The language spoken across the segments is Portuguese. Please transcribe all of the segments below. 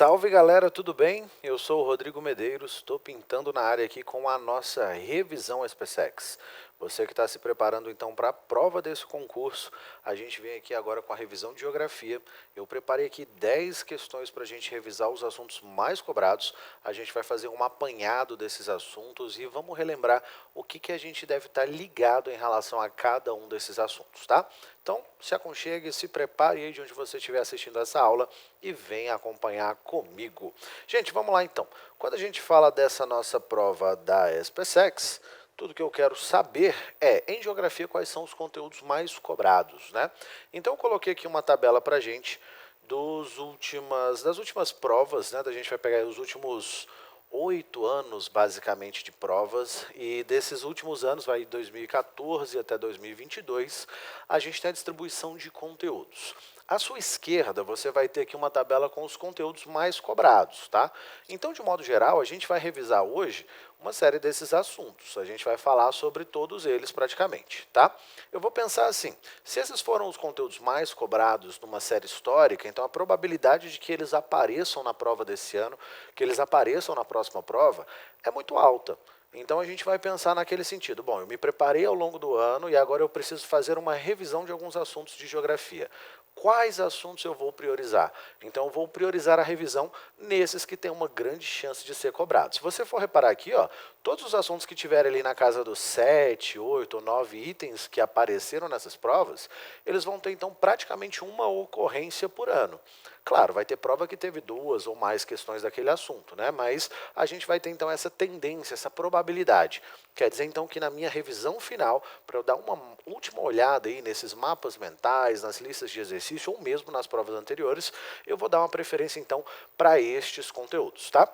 Salve galera, tudo bem? Eu sou o Rodrigo Medeiros, estou pintando na área aqui com a nossa revisão SPSEX. Você que está se preparando então para a prova desse concurso, a gente vem aqui agora com a revisão de geografia. Eu preparei aqui 10 questões para a gente revisar os assuntos mais cobrados. A gente vai fazer um apanhado desses assuntos e vamos relembrar o que a gente deve estar ligado em relação a cada um desses assuntos, tá? Então, se aconchegue, se prepare aí de onde você estiver assistindo essa aula e venha acompanhar comigo. Gente, vamos lá então. Quando a gente fala dessa nossa prova da SPSEX, tudo que eu quero saber é, em geografia, quais são os conteúdos mais cobrados, né? Então, eu coloquei aqui uma tabela para a gente das últimas provas, né? A gente vai pegar os últimos 8 anos, basicamente, de provas, e desses últimos anos, vai de 2014 até 2022, a gente tem a distribuição de conteúdos. À sua esquerda, você vai ter aqui uma tabela com os conteúdos mais cobrados, tá? Então, de modo geral, a gente vai revisar hoje uma série desses assuntos. A gente vai falar sobre todos eles praticamente, tá? Eu vou pensar assim, se esses foram os conteúdos mais cobrados numa série histórica, então a probabilidade de que eles apareçam na prova desse ano, que eles apareçam na próxima prova, é muito alta. Então a gente vai pensar naquele sentido. Bom, eu me preparei ao longo do ano e agora eu preciso fazer uma revisão de alguns assuntos de geografia. Quais assuntos eu vou priorizar? Então eu vou priorizar a revisão nesses que têm uma grande chance de ser cobrados. Se você for reparar aqui, ó, todos os assuntos que tiverem ali na casa dos 7, 8 ou 9 itens que apareceram nessas provas, eles vão ter então praticamente uma ocorrência por ano. Claro, vai ter prova que teve 2 ou mais questões daquele assunto, né? Mas a gente vai ter então essa tendência, essa probabilidade. Quer dizer então que na minha revisão final, para eu dar uma última olhada aí nesses mapas mentais, nas listas de exercício ou mesmo nas provas anteriores, eu vou dar uma preferência então para estes conteúdos, tá?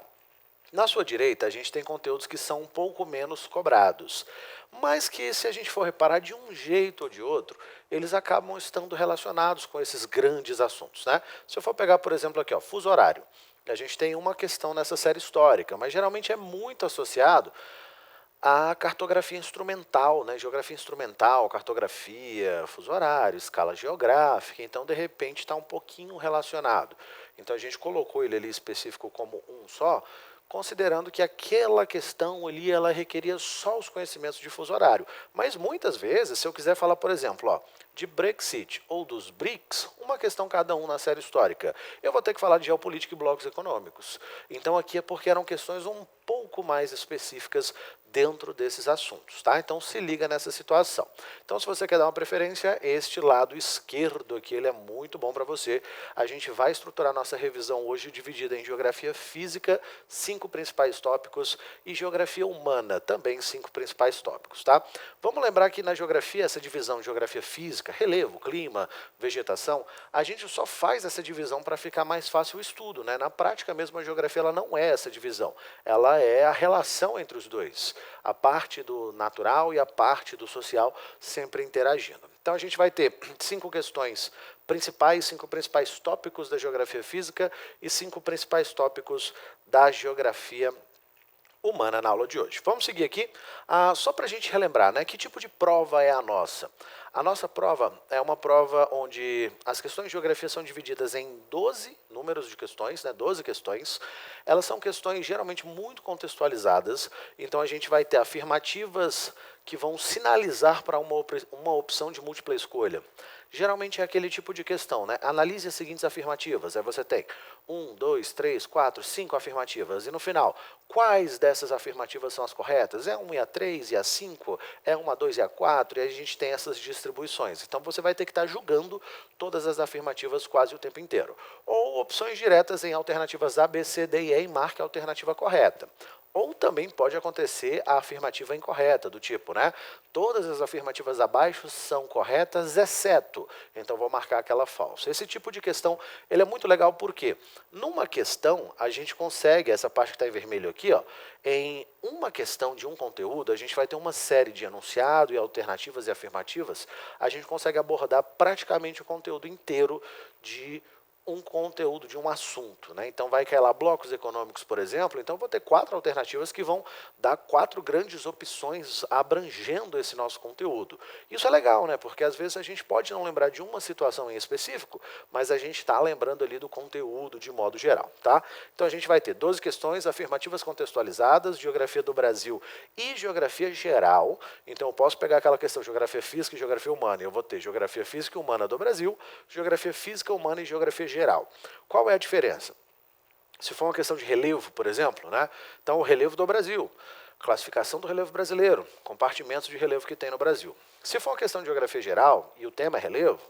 Na sua direita, a gente tem conteúdos que são um pouco menos cobrados, mas que, se a gente for reparar de um jeito ou de outro, eles acabam estando relacionados com esses grandes assuntos, né? Se eu for pegar, por exemplo, aqui, ó, fuso horário, a gente tem uma questão nessa série histórica, mas geralmente é muito associado à cartografia instrumental, né? Geografia instrumental, cartografia, fuso horário, escala geográfica, então, de repente, está um pouquinho relacionado. Então, a gente colocou ele ali específico como um só, considerando que aquela questão ali ela requeria só os conhecimentos de fuso horário. Mas muitas vezes, se eu quiser falar, por exemplo, ó, de Brexit ou dos BRICS, uma questão cada um na série histórica, eu vou ter que falar de geopolítica e blocos econômicos. Então aqui é porque eram questões um pouco mais específicas dentro desses assuntos, tá? Então se liga nessa situação. Então se você quer dar uma preferência, este lado esquerdo aqui, ele é muito bom para você. A gente vai estruturar nossa revisão hoje dividida em geografia física, 5 principais tópicos, e geografia humana, também 5 principais tópicos, tá? Vamos lembrar que na geografia, essa divisão de geografia física, relevo, clima, vegetação, a gente só faz essa divisão para ficar mais fácil o estudo, né? Na prática mesmo, a geografia ela não é essa divisão, ela é a relação entre os dois, a parte do natural e a parte do social sempre interagindo. Então a gente vai ter 5 questões principais, 5 principais tópicos da geografia física e 5 principais tópicos da geografia humana na aula de hoje. Vamos seguir aqui, só para a gente relembrar, né? Que tipo de prova é a nossa? A nossa prova é uma prova onde as questões de geografia são divididas em 12 números de questões, né? 12 questões. Elas são questões geralmente muito contextualizadas, então a gente vai ter afirmativas que vão sinalizar para uma opção de múltipla escolha. Geralmente é aquele tipo de questão, né? Analise as seguintes afirmativas. Aí você tem 1, 2, 3, 4, 5 afirmativas. E no final, quais dessas afirmativas são as corretas? É a 1 e a 3 e a 5? É uma, 2 e a 4? E a gente tem essas distribuições. Então você vai ter que estar julgando todas as afirmativas quase o tempo inteiro. Ou opções diretas em alternativas A, B, C, D e E e marque a alternativa correta. Ou também pode acontecer a afirmativa incorreta, do tipo, né? Todas as afirmativas abaixo são corretas, exceto. Então, vou marcar aquela falsa. Esse tipo de questão, ele é muito legal porque, numa questão, a gente consegue, essa parte que está em vermelho aqui, ó, em uma questão de um conteúdo, a gente vai ter uma série de enunciado e alternativas e afirmativas, a gente consegue abordar praticamente o conteúdo inteiro de um conteúdo, de um assunto, né? Então vai cair lá blocos econômicos, por exemplo, então vou ter 4 alternativas que vão dar 4 grandes opções abrangendo esse nosso conteúdo. Isso é legal, né? Porque às vezes a gente pode não lembrar de uma situação em específico, mas a gente está lembrando ali do conteúdo de modo geral, tá? Então a gente vai ter 12 questões afirmativas contextualizadas, geografia do Brasil e geografia geral. Então eu posso pegar aquela questão geografia física e geografia humana, e eu vou ter geografia física e humana do Brasil, geografia física humana e geografia geral. Qual é a diferença? Se for uma questão de relevo, por exemplo, né? Então o relevo do Brasil, classificação do relevo brasileiro, compartimentos de relevo que tem no Brasil. Se for uma questão de geografia geral e o tema é relevo,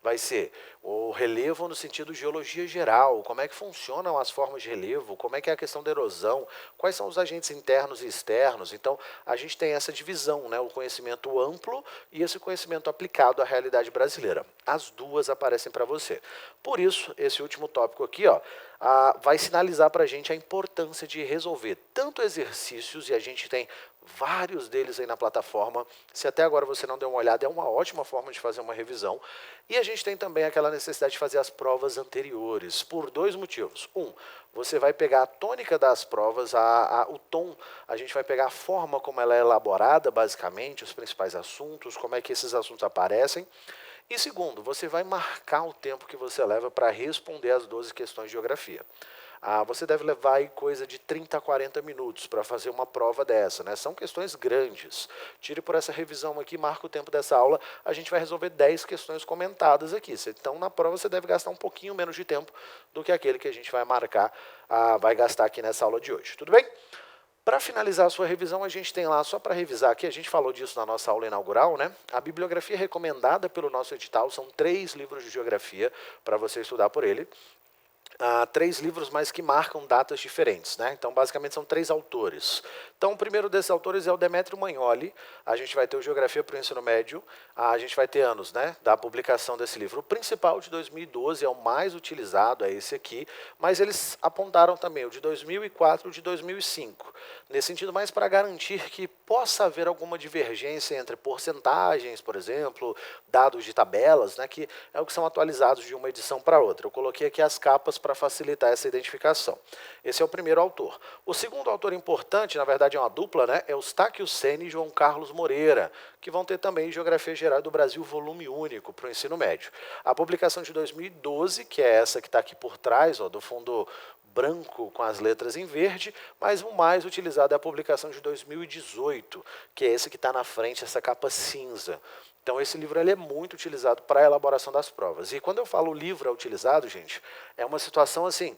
vai ser o relevo no sentido de geologia geral, como é que funcionam as formas de relevo, como é que é a questão da erosão, quais são os agentes internos e externos. Então, a gente tem essa divisão, né, o conhecimento amplo e esse conhecimento aplicado à realidade brasileira. As duas aparecem para você. Por isso, esse último tópico aqui, ó, vai sinalizar para a gente a importância de resolver tanto exercícios, e a gente tem vários deles aí na plataforma. Se até agora você não deu uma olhada, é uma ótima forma de fazer uma revisão. E a gente tem também aquela necessidade de fazer as provas anteriores, por 2 motivos. Você vai pegar a tônica das provas, o tom, a gente vai pegar a forma como ela é elaborada, basicamente, os principais assuntos, como é que esses assuntos aparecem. E segundo, você vai marcar o tempo que você leva para responder as 12 questões de geografia. Você deve levar aí coisa de 30 a 40 minutos para fazer uma prova dessa, né? São questões grandes. Tire por essa revisão aqui, marca o tempo dessa aula, a gente vai resolver 10 questões comentadas aqui. Então, na prova, você deve gastar um pouquinho menos de tempo do que aquele que a gente vai marcar, vai gastar aqui nessa aula de hoje. Tudo bem? Para finalizar a sua revisão, a gente tem lá, só para revisar aqui, a gente falou disso na nossa aula inaugural, né? A bibliografia recomendada pelo nosso edital são 3 livros de geografia para você estudar por ele. 3 livros, mas que marcam datas diferentes, né? Então, basicamente, são 3 autores. Então, o primeiro desses autores é o Demétrio Magnoli. A gente vai ter o Geografia para o Ensino Médio. A gente vai ter anos, né, da publicação desse livro. O principal, de 2012, é o mais utilizado, é esse aqui. Mas eles apontaram também o de 2004 e o de 2005. Nesse sentido, mais para garantir que possa haver alguma divergência entre porcentagens, por exemplo, dados de tabelas, né, que é o que são atualizados de uma edição para outra. Eu coloquei aqui as capas para facilitar essa identificação. Esse é o primeiro autor. O segundo autor importante, na verdade é uma dupla, né, é Eustáquio Sena e João Carlos Moreira, que vão ter também Geografia Geral do Brasil, volume único, para o ensino médio. A publicação de 2012, que é essa que está aqui por trás, ó, do fundo branco com as letras em verde, mas o mais utilizado é a publicação de 2018, que é esse que está na frente, essa capa cinza. Então esse livro ele é muito utilizado para a elaboração das provas. E quando eu falo livro é utilizado, gente, é uma situação assim,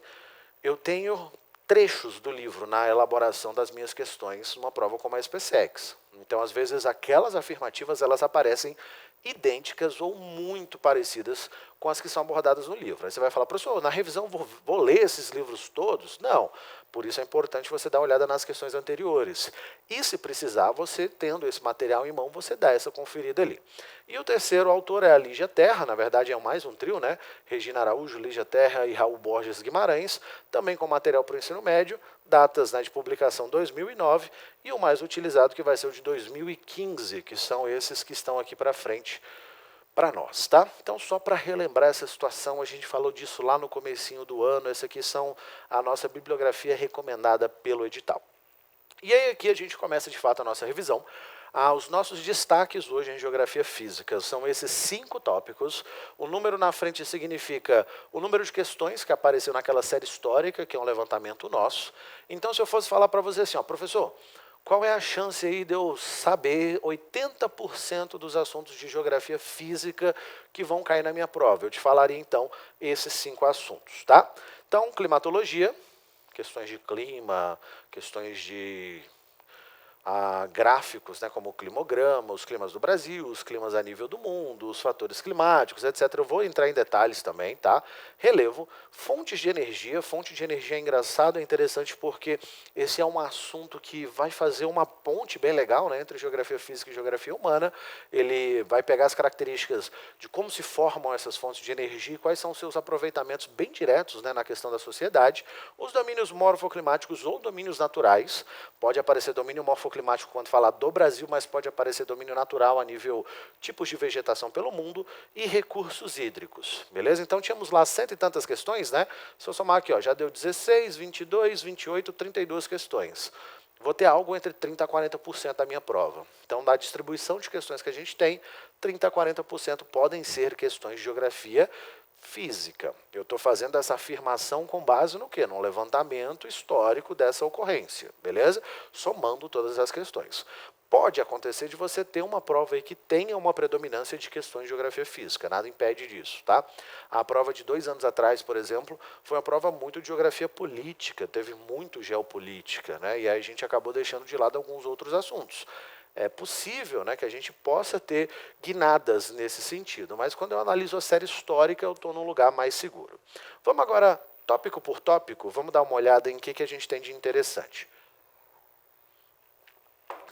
eu tenho trechos do livro na elaboração das minhas questões numa prova como a SPSEX. Então, às vezes, aquelas afirmativas elas aparecem idênticas ou muito parecidas com as que são abordadas no livro. Aí você vai falar, professor, na revisão vou ler esses livros todos? Não. Por isso é importante você dar uma olhada nas questões anteriores. E se precisar, você tendo esse material em mão, você dá essa conferida ali. E o terceiro autor é a Lígia Terra, na verdade é mais um trio, né? Regina Araújo, Lígia Terra e Raul Borges Guimarães, também com material para o ensino médio, datas, né, de publicação 2009, e o mais utilizado que vai ser o de 2015, que são esses que estão aqui para frente para nós, tá? Então, só para relembrar essa situação, a gente falou disso lá no comecinho do ano, essa aqui são a nossa bibliografia recomendada pelo edital. E aí aqui a gente começa de fato a nossa revisão. Os nossos destaques hoje em Geografia Física são esses 5 tópicos. O número na frente significa o número de questões que apareceu naquela série histórica, que é um levantamento nosso. Então, se eu fosse falar para você assim, ó, professor, qual é a chance aí de eu saber 80% dos assuntos de geografia física que vão cair na minha prova? Eu te falaria, então, esses 5 assuntos, tá? Então, climatologia, questões de clima, questões de gráficos, né, como o climograma, os climas do Brasil, os climas a nível do mundo, os fatores climáticos, etc. Eu vou entrar em detalhes também, tá? Relevo, fontes de energia. Fonte de energia é engraçado, é interessante porque esse é um assunto que vai fazer uma ponte bem legal, né, entre geografia física e geografia humana. Ele vai pegar as características de como se formam essas fontes de energia e quais são os seus aproveitamentos bem diretos, né, na questão da sociedade. Os domínios morfoclimáticos ou domínios naturais, pode aparecer domínio morfoclimático climático quando falar do Brasil, mas pode aparecer domínio natural a nível tipos de vegetação pelo mundo e recursos hídricos, beleza? Então tínhamos lá cento e tantas questões, né? Se eu somar aqui, ó, já deu 16, 22, 28, 32 questões. Vou ter algo entre 30% a 40% da minha prova. Então, da distribuição de questões que a gente tem, 30% a 40% podem ser questões de geografia física. Eu estou fazendo essa afirmação com base no quê? No levantamento histórico dessa ocorrência, beleza? Somando todas as questões. Pode acontecer de você ter uma prova aí que tenha uma predominância de questões de geografia física, nada impede disso, tá? A prova de 2 anos atrás, por exemplo, foi uma prova muito de geografia política, teve muito geopolítica, né? E aí a gente acabou deixando de lado alguns outros assuntos. É possível, né, que a gente possa ter guinadas nesse sentido, mas quando eu analiso a série histórica, eu estou num lugar mais seguro. Vamos agora, tópico por tópico, vamos dar uma olhada em que a gente tem de interessante.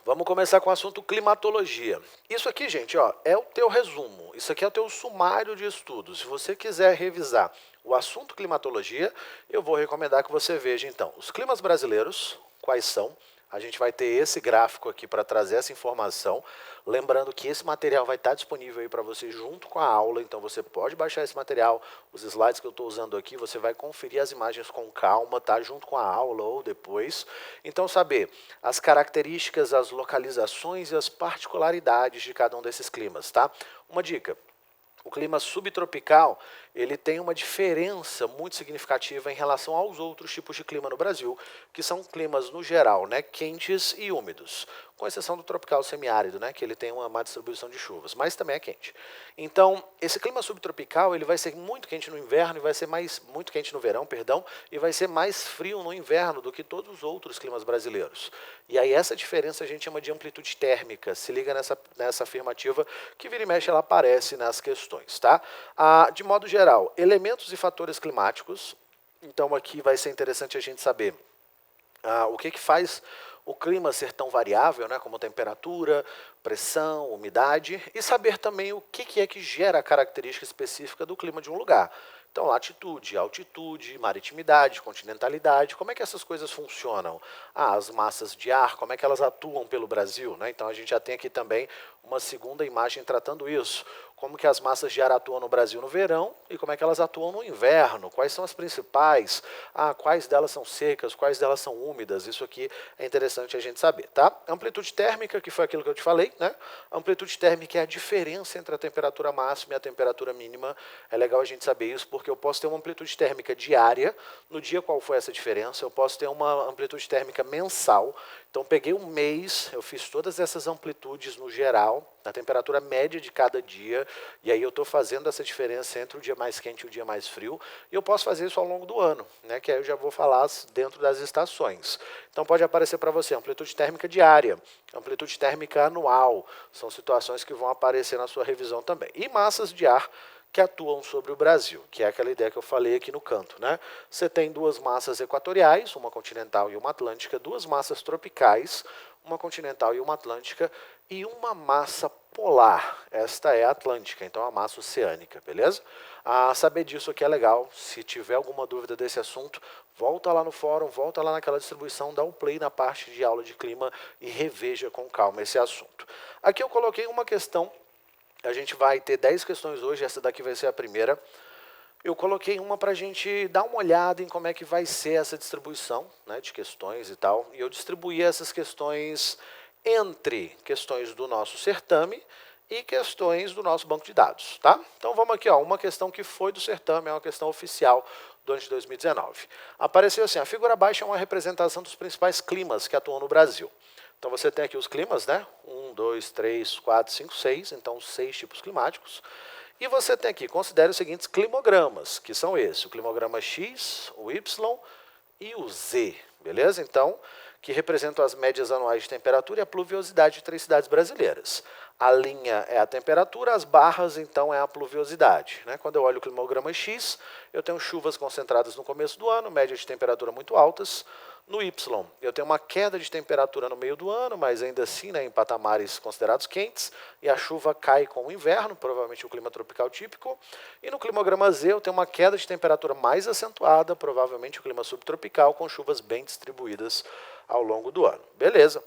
Vamos começar com o assunto climatologia. Isso aqui, gente, ó, é o teu resumo. Isso aqui é o teu sumário de estudos. Se você quiser revisar o assunto climatologia, eu vou recomendar que você veja, então, os climas brasileiros, quais são. A gente vai ter esse gráfico aqui para trazer essa informação. Lembrando que esse material vai estar disponível aí para você junto com a aula, então você pode baixar esse material. Os slides que eu estou usando aqui, você vai conferir as imagens com calma, tá? Junto com a aula ou depois. Então, saber as características, as localizações e as particularidades de cada um desses climas, tá? Uma dica. O clima subtropical, ele tem uma diferença muito significativa em relação aos outros tipos de clima no Brasil, que são climas, no geral, né, quentes e úmidos, com exceção do tropical semiárido, né, que ele tem uma má distribuição de chuvas, mas também é quente. Então, esse clima subtropical, ele vai ser muito quente no inverno e vai ser muito quente no verão, perdão, e vai ser mais frio no inverno do que todos os outros climas brasileiros. E aí essa diferença a gente chama de amplitude térmica. Se liga nessa afirmativa que vira e mexe ela aparece nas questões, tá? De modo geral, elementos e fatores climáticos. Então aqui vai ser interessante a gente saber o que faz o clima ser tão variável, né, como temperatura, pressão, umidade, e saber também o que é que gera a característica específica do clima de um lugar. Então, latitude, altitude, maritimidade, continentalidade, como é que essas coisas funcionam? As massas de ar, como é que elas atuam pelo Brasil, né? Então, a gente já tem aqui também uma segunda imagem tratando isso. Como que as massas de ar atuam no Brasil no verão e como é que elas atuam no inverno, quais são as principais, quais delas são secas, quais delas são úmidas, isso aqui é interessante a gente saber, tá? Amplitude térmica, que foi aquilo que eu te falei, né? Amplitude térmica é a diferença entre a temperatura máxima e a temperatura mínima, é legal a gente saber isso, porque eu posso ter uma amplitude térmica diária, no dia qual foi essa diferença, eu posso ter uma amplitude térmica mensal, então peguei um mês, eu fiz todas essas amplitudes no geral, na temperatura média de cada dia, e aí eu estou fazendo essa diferença entre o dia mais quente e o dia mais frio, e eu posso fazer isso ao longo do ano, né, que aí eu já vou falar dentro das estações. Então pode aparecer para você amplitude térmica diária, amplitude térmica anual, são situações que vão aparecer na sua revisão também. E massas de ar que atuam sobre o Brasil, que é aquela ideia que eu falei aqui no canto, né? Você tem duas massas equatoriais, uma continental e uma atlântica, duas massas tropicais, uma continental e uma atlântica, e uma massa polar, esta é a atlântica, então a massa oceânica, beleza? Saber disso aqui é legal, se tiver alguma dúvida desse assunto, volta lá no fórum, volta lá naquela distribuição, dá um play na parte de aula de clima e reveja com calma esse assunto. Aqui eu coloquei uma questão. A gente vai ter 10 questões hoje, essa daqui vai ser a primeira. Eu coloquei uma para a gente dar uma olhada em como é que vai ser essa distribuição, né, de questões e tal. E eu distribuí essas questões entre questões do nosso certame e questões do nosso banco de dados, tá? Então vamos aqui, ó, uma questão que foi do certame, é uma questão oficial do ano de 2019. Apareceu assim, a figura abaixo é uma representação dos principais climas que atuam no Brasil. Então você tem aqui os climas, né? 1, 2, 3, 4, 5, 6, então 6 tipos climáticos. E você tem aqui, considere os seguintes climogramas, que são esses, o climograma X, o Y e o Z, beleza? Então, que representam as médias anuais de temperatura e a pluviosidade de 3 cidades brasileiras. A linha é a temperatura, as barras, então, é a pluviosidade, né? Quando eu olho o climograma X, eu tenho chuvas concentradas no começo do ano, médias de temperatura muito altas. No Y, eu tenho uma queda de temperatura no meio do ano, mas ainda assim, né, em patamares considerados quentes, e a chuva cai com o inverno, provavelmente o clima tropical típico. E no climograma Z, eu tenho uma queda de temperatura mais acentuada, provavelmente o clima subtropical, com chuvas bem distribuídas ao longo do ano. Beleza.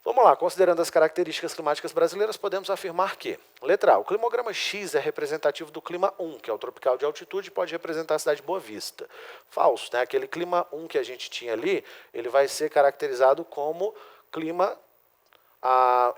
Vamos lá, considerando as características climáticas brasileiras, podemos afirmar que, letra A, o climograma X é representativo do clima 1, que é o tropical de altitude, e pode representar a cidade de Boa Vista. Falso, né? Aquele clima 1 que a gente tinha ali, ele vai ser caracterizado como clima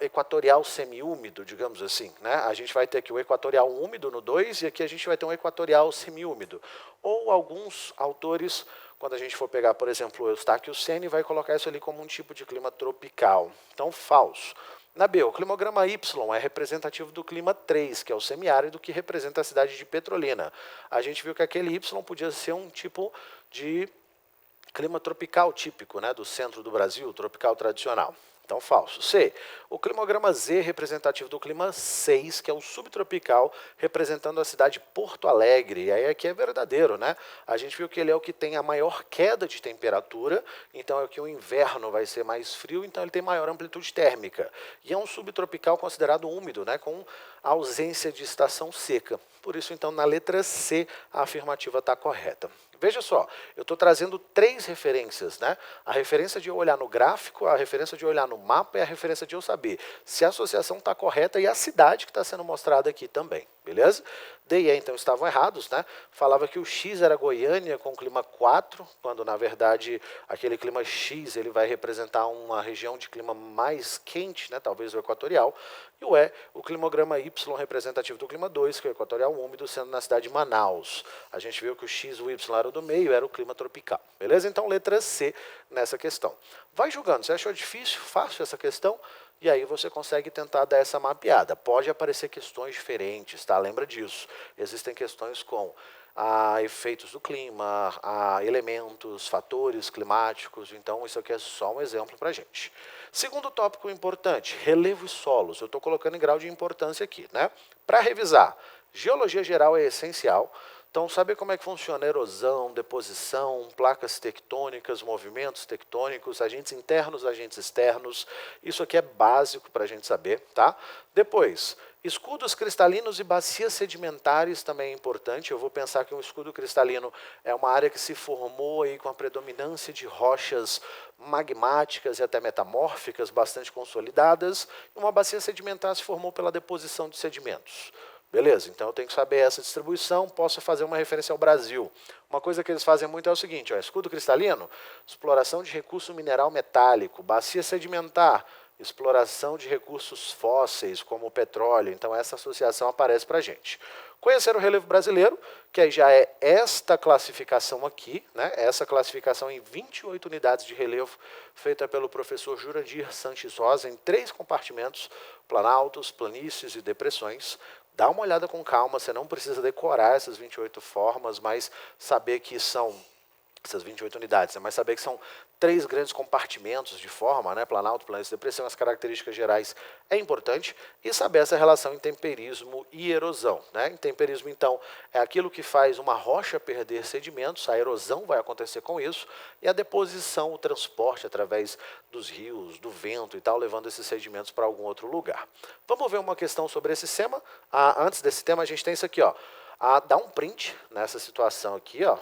equatorial semiúmido, digamos assim. Né? A gente vai ter aqui o equatorial úmido no 2 e aqui a gente vai ter um equatorial semiúmido. Ou alguns autores, quando a gente for pegar, por exemplo, o Eustáquio Ceni, vai colocar isso ali como um tipo de clima tropical. Então, falso. Na B, o climograma Y é representativo do clima 3, que é o semiárido, que representa a cidade de Petrolina. A gente viu que aquele Y podia ser um tipo de clima tropical típico, né, do centro do Brasil, tropical tradicional. Então, falso. C. O climograma Z é representativo do clima 6, que é o subtropical, representando a cidade de Porto Alegre. E aí aqui é verdadeiro, né? A gente viu que ele é o que tem a maior queda de temperatura, então é que o inverno vai ser mais frio, então ele tem maior amplitude térmica. E é um subtropical considerado úmido, né, com ausência de estação seca. Por isso, então, na letra C, a afirmativa está correta. Veja só, eu estou trazendo 3 referências, né? A referência de eu olhar no gráfico, a referência de eu olhar no mapa e a referência de eu saber se a associação está correta e a cidade que está sendo mostrada aqui também, beleza? D e E, então, estavam errados, né? Falava que o X era Goiânia com clima 4, quando, na verdade, aquele clima X ele vai representar uma região de clima mais quente, né? Talvez o equatorial. E o E, o climograma Y representativo do clima 2, que é o equatorial úmido, sendo na cidade de Manaus. A gente viu que o X e o Y era o do meio, era o clima tropical. Beleza? Então, letra C nessa questão. Vai julgando. Você achou difícil, fácil essa questão? E aí você consegue tentar dar essa mapeada. Pode aparecer questões diferentes, tá? Lembra disso. Existem questões com efeitos do clima, elementos, fatores climáticos. Então, isso aqui é só um exemplo para a gente. Segundo tópico importante, relevo e solos. Eu estou colocando em grau de importância aqui, né? Para revisar, geologia geral é essencial. Então, saber como é que funciona erosão, deposição, placas tectônicas, movimentos tectônicos, agentes internos, agentes externos, isso aqui é básico para a gente saber, tá? Depois, escudos cristalinos e bacias sedimentares também é importante. Eu vou pensar que um escudo cristalino é uma área que se formou aí com a predominância de rochas magmáticas e até metamórficas, bastante consolidadas, e uma bacia sedimentar se formou pela deposição de sedimentos. Beleza, então eu tenho que saber essa distribuição, posso fazer uma referência ao Brasil. Uma coisa que eles fazem muito é o seguinte, ó, escudo cristalino, exploração de recurso mineral metálico, bacia sedimentar, exploração de recursos fósseis, como o petróleo. Então essa associação aparece para a gente. Conhecer o relevo brasileiro, que aí já é esta classificação aqui, né? Essa classificação em 28 unidades de relevo, feita pelo professor Jurandir Sanches Rosa, em 3 compartimentos, planaltos, planícies e depressões. Dá uma olhada com calma, você não precisa decorar essas 28 formas, mas saber que são essas 28 unidades, né? Mas saber que são 3 grandes compartimentos de forma, né? Planalto, planície e depressão, as características gerais é importante, e saber essa relação em temperismo e erosão, né? Intemperismo, então, é aquilo que faz uma rocha perder sedimentos, a erosão vai acontecer com isso, e a deposição, o transporte através dos rios, do vento e tal, levando esses sedimentos para algum outro lugar. Vamos ver uma questão sobre esse tema. Antes desse tema, a gente tem isso aqui, ó. Dá um print nessa situação aqui, ó,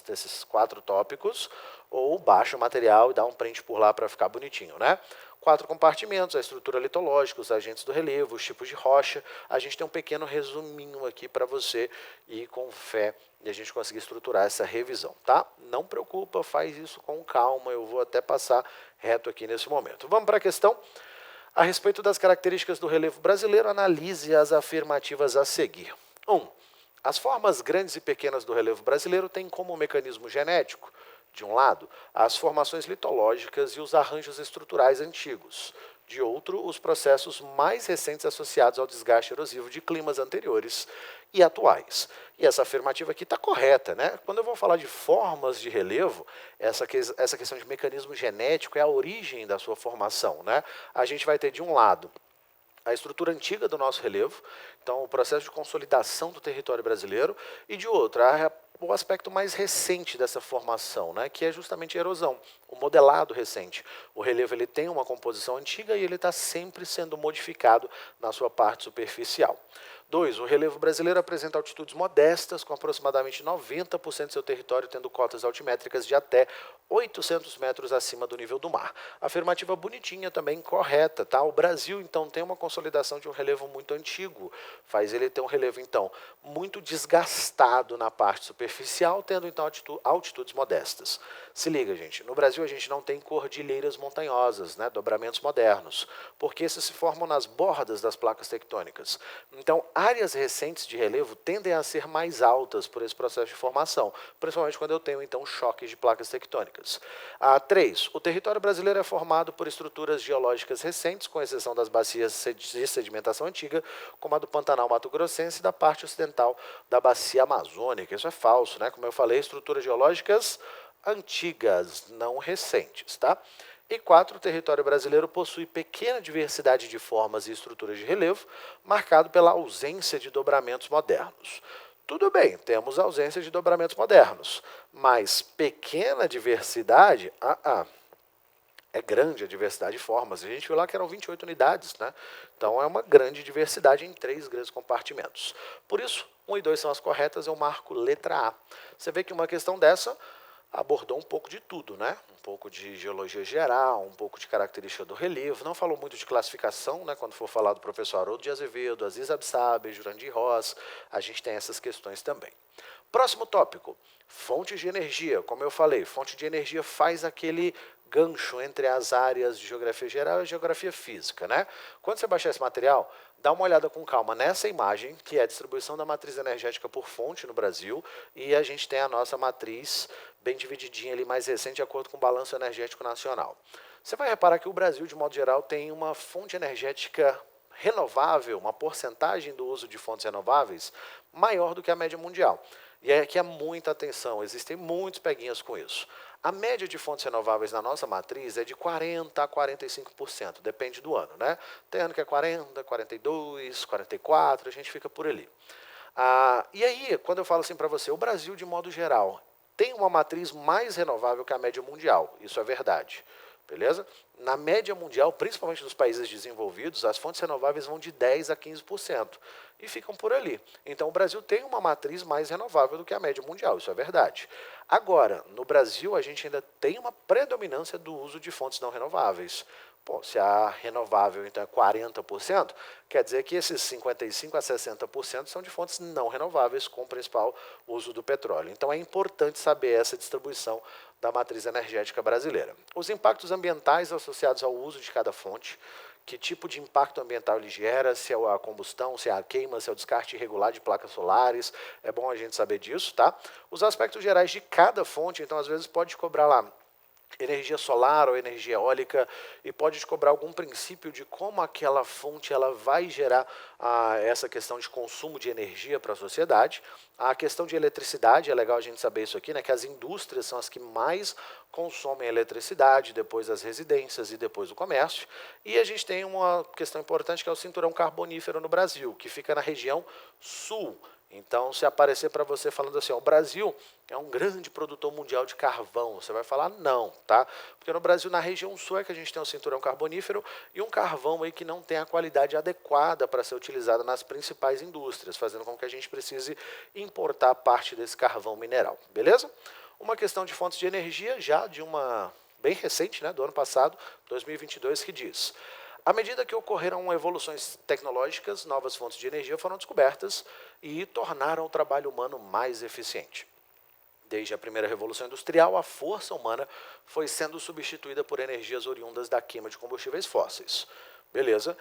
desses 4 tópicos, ou baixa o material e dá um print por lá para ficar bonitinho, né? 4 compartimentos, a estrutura litológica, os agentes do relevo, os tipos de rocha. A gente tem um pequeno resuminho aqui para você ir com fé e a gente conseguir estruturar essa revisão, tá? Não preocupa, faz isso com calma, eu vou até passar reto aqui nesse momento. Vamos para a questão. A respeito das características do relevo brasileiro, analise as afirmativas a seguir. 1. As formas grandes e pequenas do relevo brasileiro têm como mecanismo genético, de um lado, as formações litológicas e os arranjos estruturais antigos, de outro, os processos mais recentes associados ao desgaste erosivo de climas anteriores e atuais. E essa afirmativa aqui está correta, né? Quando eu vou falar de formas de relevo, essa questão de mecanismo genético é a origem da sua formação, né? A gente vai ter, de um lado, a estrutura antiga do nosso relevo, então o processo de consolidação do território brasileiro, e de outra, o aspecto mais recente dessa formação, né, que é justamente a erosão, o modelado recente. O relevo ele tem uma composição antiga e ele está sempre sendo modificado na sua parte superficial. 2. O relevo brasileiro apresenta altitudes modestas, com aproximadamente 90% do seu território tendo cotas altimétricas de até 800 metros acima do nível do mar. Afirmativa bonitinha também, correta, tá? O Brasil, então, tem uma consolidação de um relevo muito antigo, faz ele ter um relevo, então, muito desgastado na parte superficial, tendo, então, altitudes modestas. Se liga, gente, no Brasil a gente não tem cordilheiras montanhosas, né, dobramentos modernos, porque esses se formam nas bordas das placas tectônicas. Então, áreas recentes de relevo tendem a ser mais altas por esse processo de formação, principalmente quando eu tenho, então, choques de placas tectônicas. 3. O território brasileiro é formado por estruturas geológicas recentes, com exceção das bacias de sedimentação antiga, como a do Pantanal Mato Grossense e da parte ocidental da bacia amazônica. Isso é falso, né? Como eu falei, estruturas geológicas antigas, não recentes, tá? E 4, o território brasileiro possui pequena diversidade de formas e estruturas de relevo, marcado pela ausência de dobramentos modernos. Tudo bem, temos ausência de dobramentos modernos, mas pequena diversidade, é grande a diversidade de formas. A gente viu lá que eram 28 unidades, né? Então é uma grande diversidade em 3 grandes compartimentos. Por isso, 1 e 2 são as corretas, eu marco letra A. Você vê que uma questão dessa abordou um pouco de tudo, né? Um pouco de geologia geral, um pouco de característica do relevo, não falou muito de classificação, né? Quando for falar do professor Haroldo de Azevedo, Aziz Absabe, Jurandir Ross, a gente tem essas questões também. Próximo tópico, fontes de energia. Como eu falei, fonte de energia faz aquele gancho entre as áreas de geografia geral e geografia física, né? Quando você baixar esse material, dá uma olhada com calma nessa imagem, que é a distribuição da matriz energética por fonte no Brasil, e a gente tem a nossa matriz bem divididinha ali, mais recente, de acordo com o balanço energético nacional. Você vai reparar que o Brasil, de modo geral, tem uma fonte energética renovável, uma porcentagem do uso de fontes renováveis maior do que a média mundial. E aqui é muita atenção, existem muitos peguinhas com isso. A média de fontes renováveis na nossa matriz é de 40% a 45%, depende do ano, né? Tem ano que é 40%, 42%, 44%, a gente fica por ali. E aí, quando eu falo assim para você, o Brasil, de modo geral, tem uma matriz mais renovável que a média mundial, isso é verdade. Beleza? Na média mundial, principalmente nos países desenvolvidos, as fontes renováveis vão de 10% a 15% e ficam por ali. Então, o Brasil tem uma matriz mais renovável do que a média mundial, isso é verdade. Agora, no Brasil, a gente ainda tem uma predominância do uso de fontes não renováveis. Pô, se a renovável então é 40%, quer dizer que esses 55% a 60% são de fontes não renováveis, com o principal uso do petróleo. Então é importante saber essa distribuição da matriz energética brasileira. Os impactos ambientais associados ao uso de cada fonte, que tipo de impacto ambiental ele gera, se é a combustão, se é a queima, se é o descarte irregular de placas solares, é bom a gente saber disso, tá? Os aspectos gerais de cada fonte, então às vezes pode cobrar lá energia solar ou energia eólica e pode te cobrar algum princípio de como aquela fonte ela vai gerar essa questão de consumo de energia para a sociedade. A questão de eletricidade, é legal a gente saber isso aqui, né, que as indústrias são as que mais consomem eletricidade, depois as residências e depois o comércio. E a gente tem uma questão importante que é o cinturão carbonífero no Brasil, que fica na região sul. Então, se aparecer para você falando assim, ó, o Brasil é um grande produtor mundial de carvão, você vai falar não, tá? Porque no Brasil, na região sul, é que a gente tem um cinturão carbonífero e um carvão aí que não tem a qualidade adequada para ser utilizado nas principais indústrias, fazendo com que a gente precise importar parte desse carvão mineral, beleza? Uma questão de fontes de energia, já de uma bem recente, né, do ano passado, 2022, que diz: à medida que ocorreram evoluções tecnológicas, novas fontes de energia foram descobertas e tornaram o trabalho humano mais eficiente. Desde a primeira revolução industrial, a força humana foi sendo substituída por energias oriundas da queima de combustíveis fósseis. Beleza.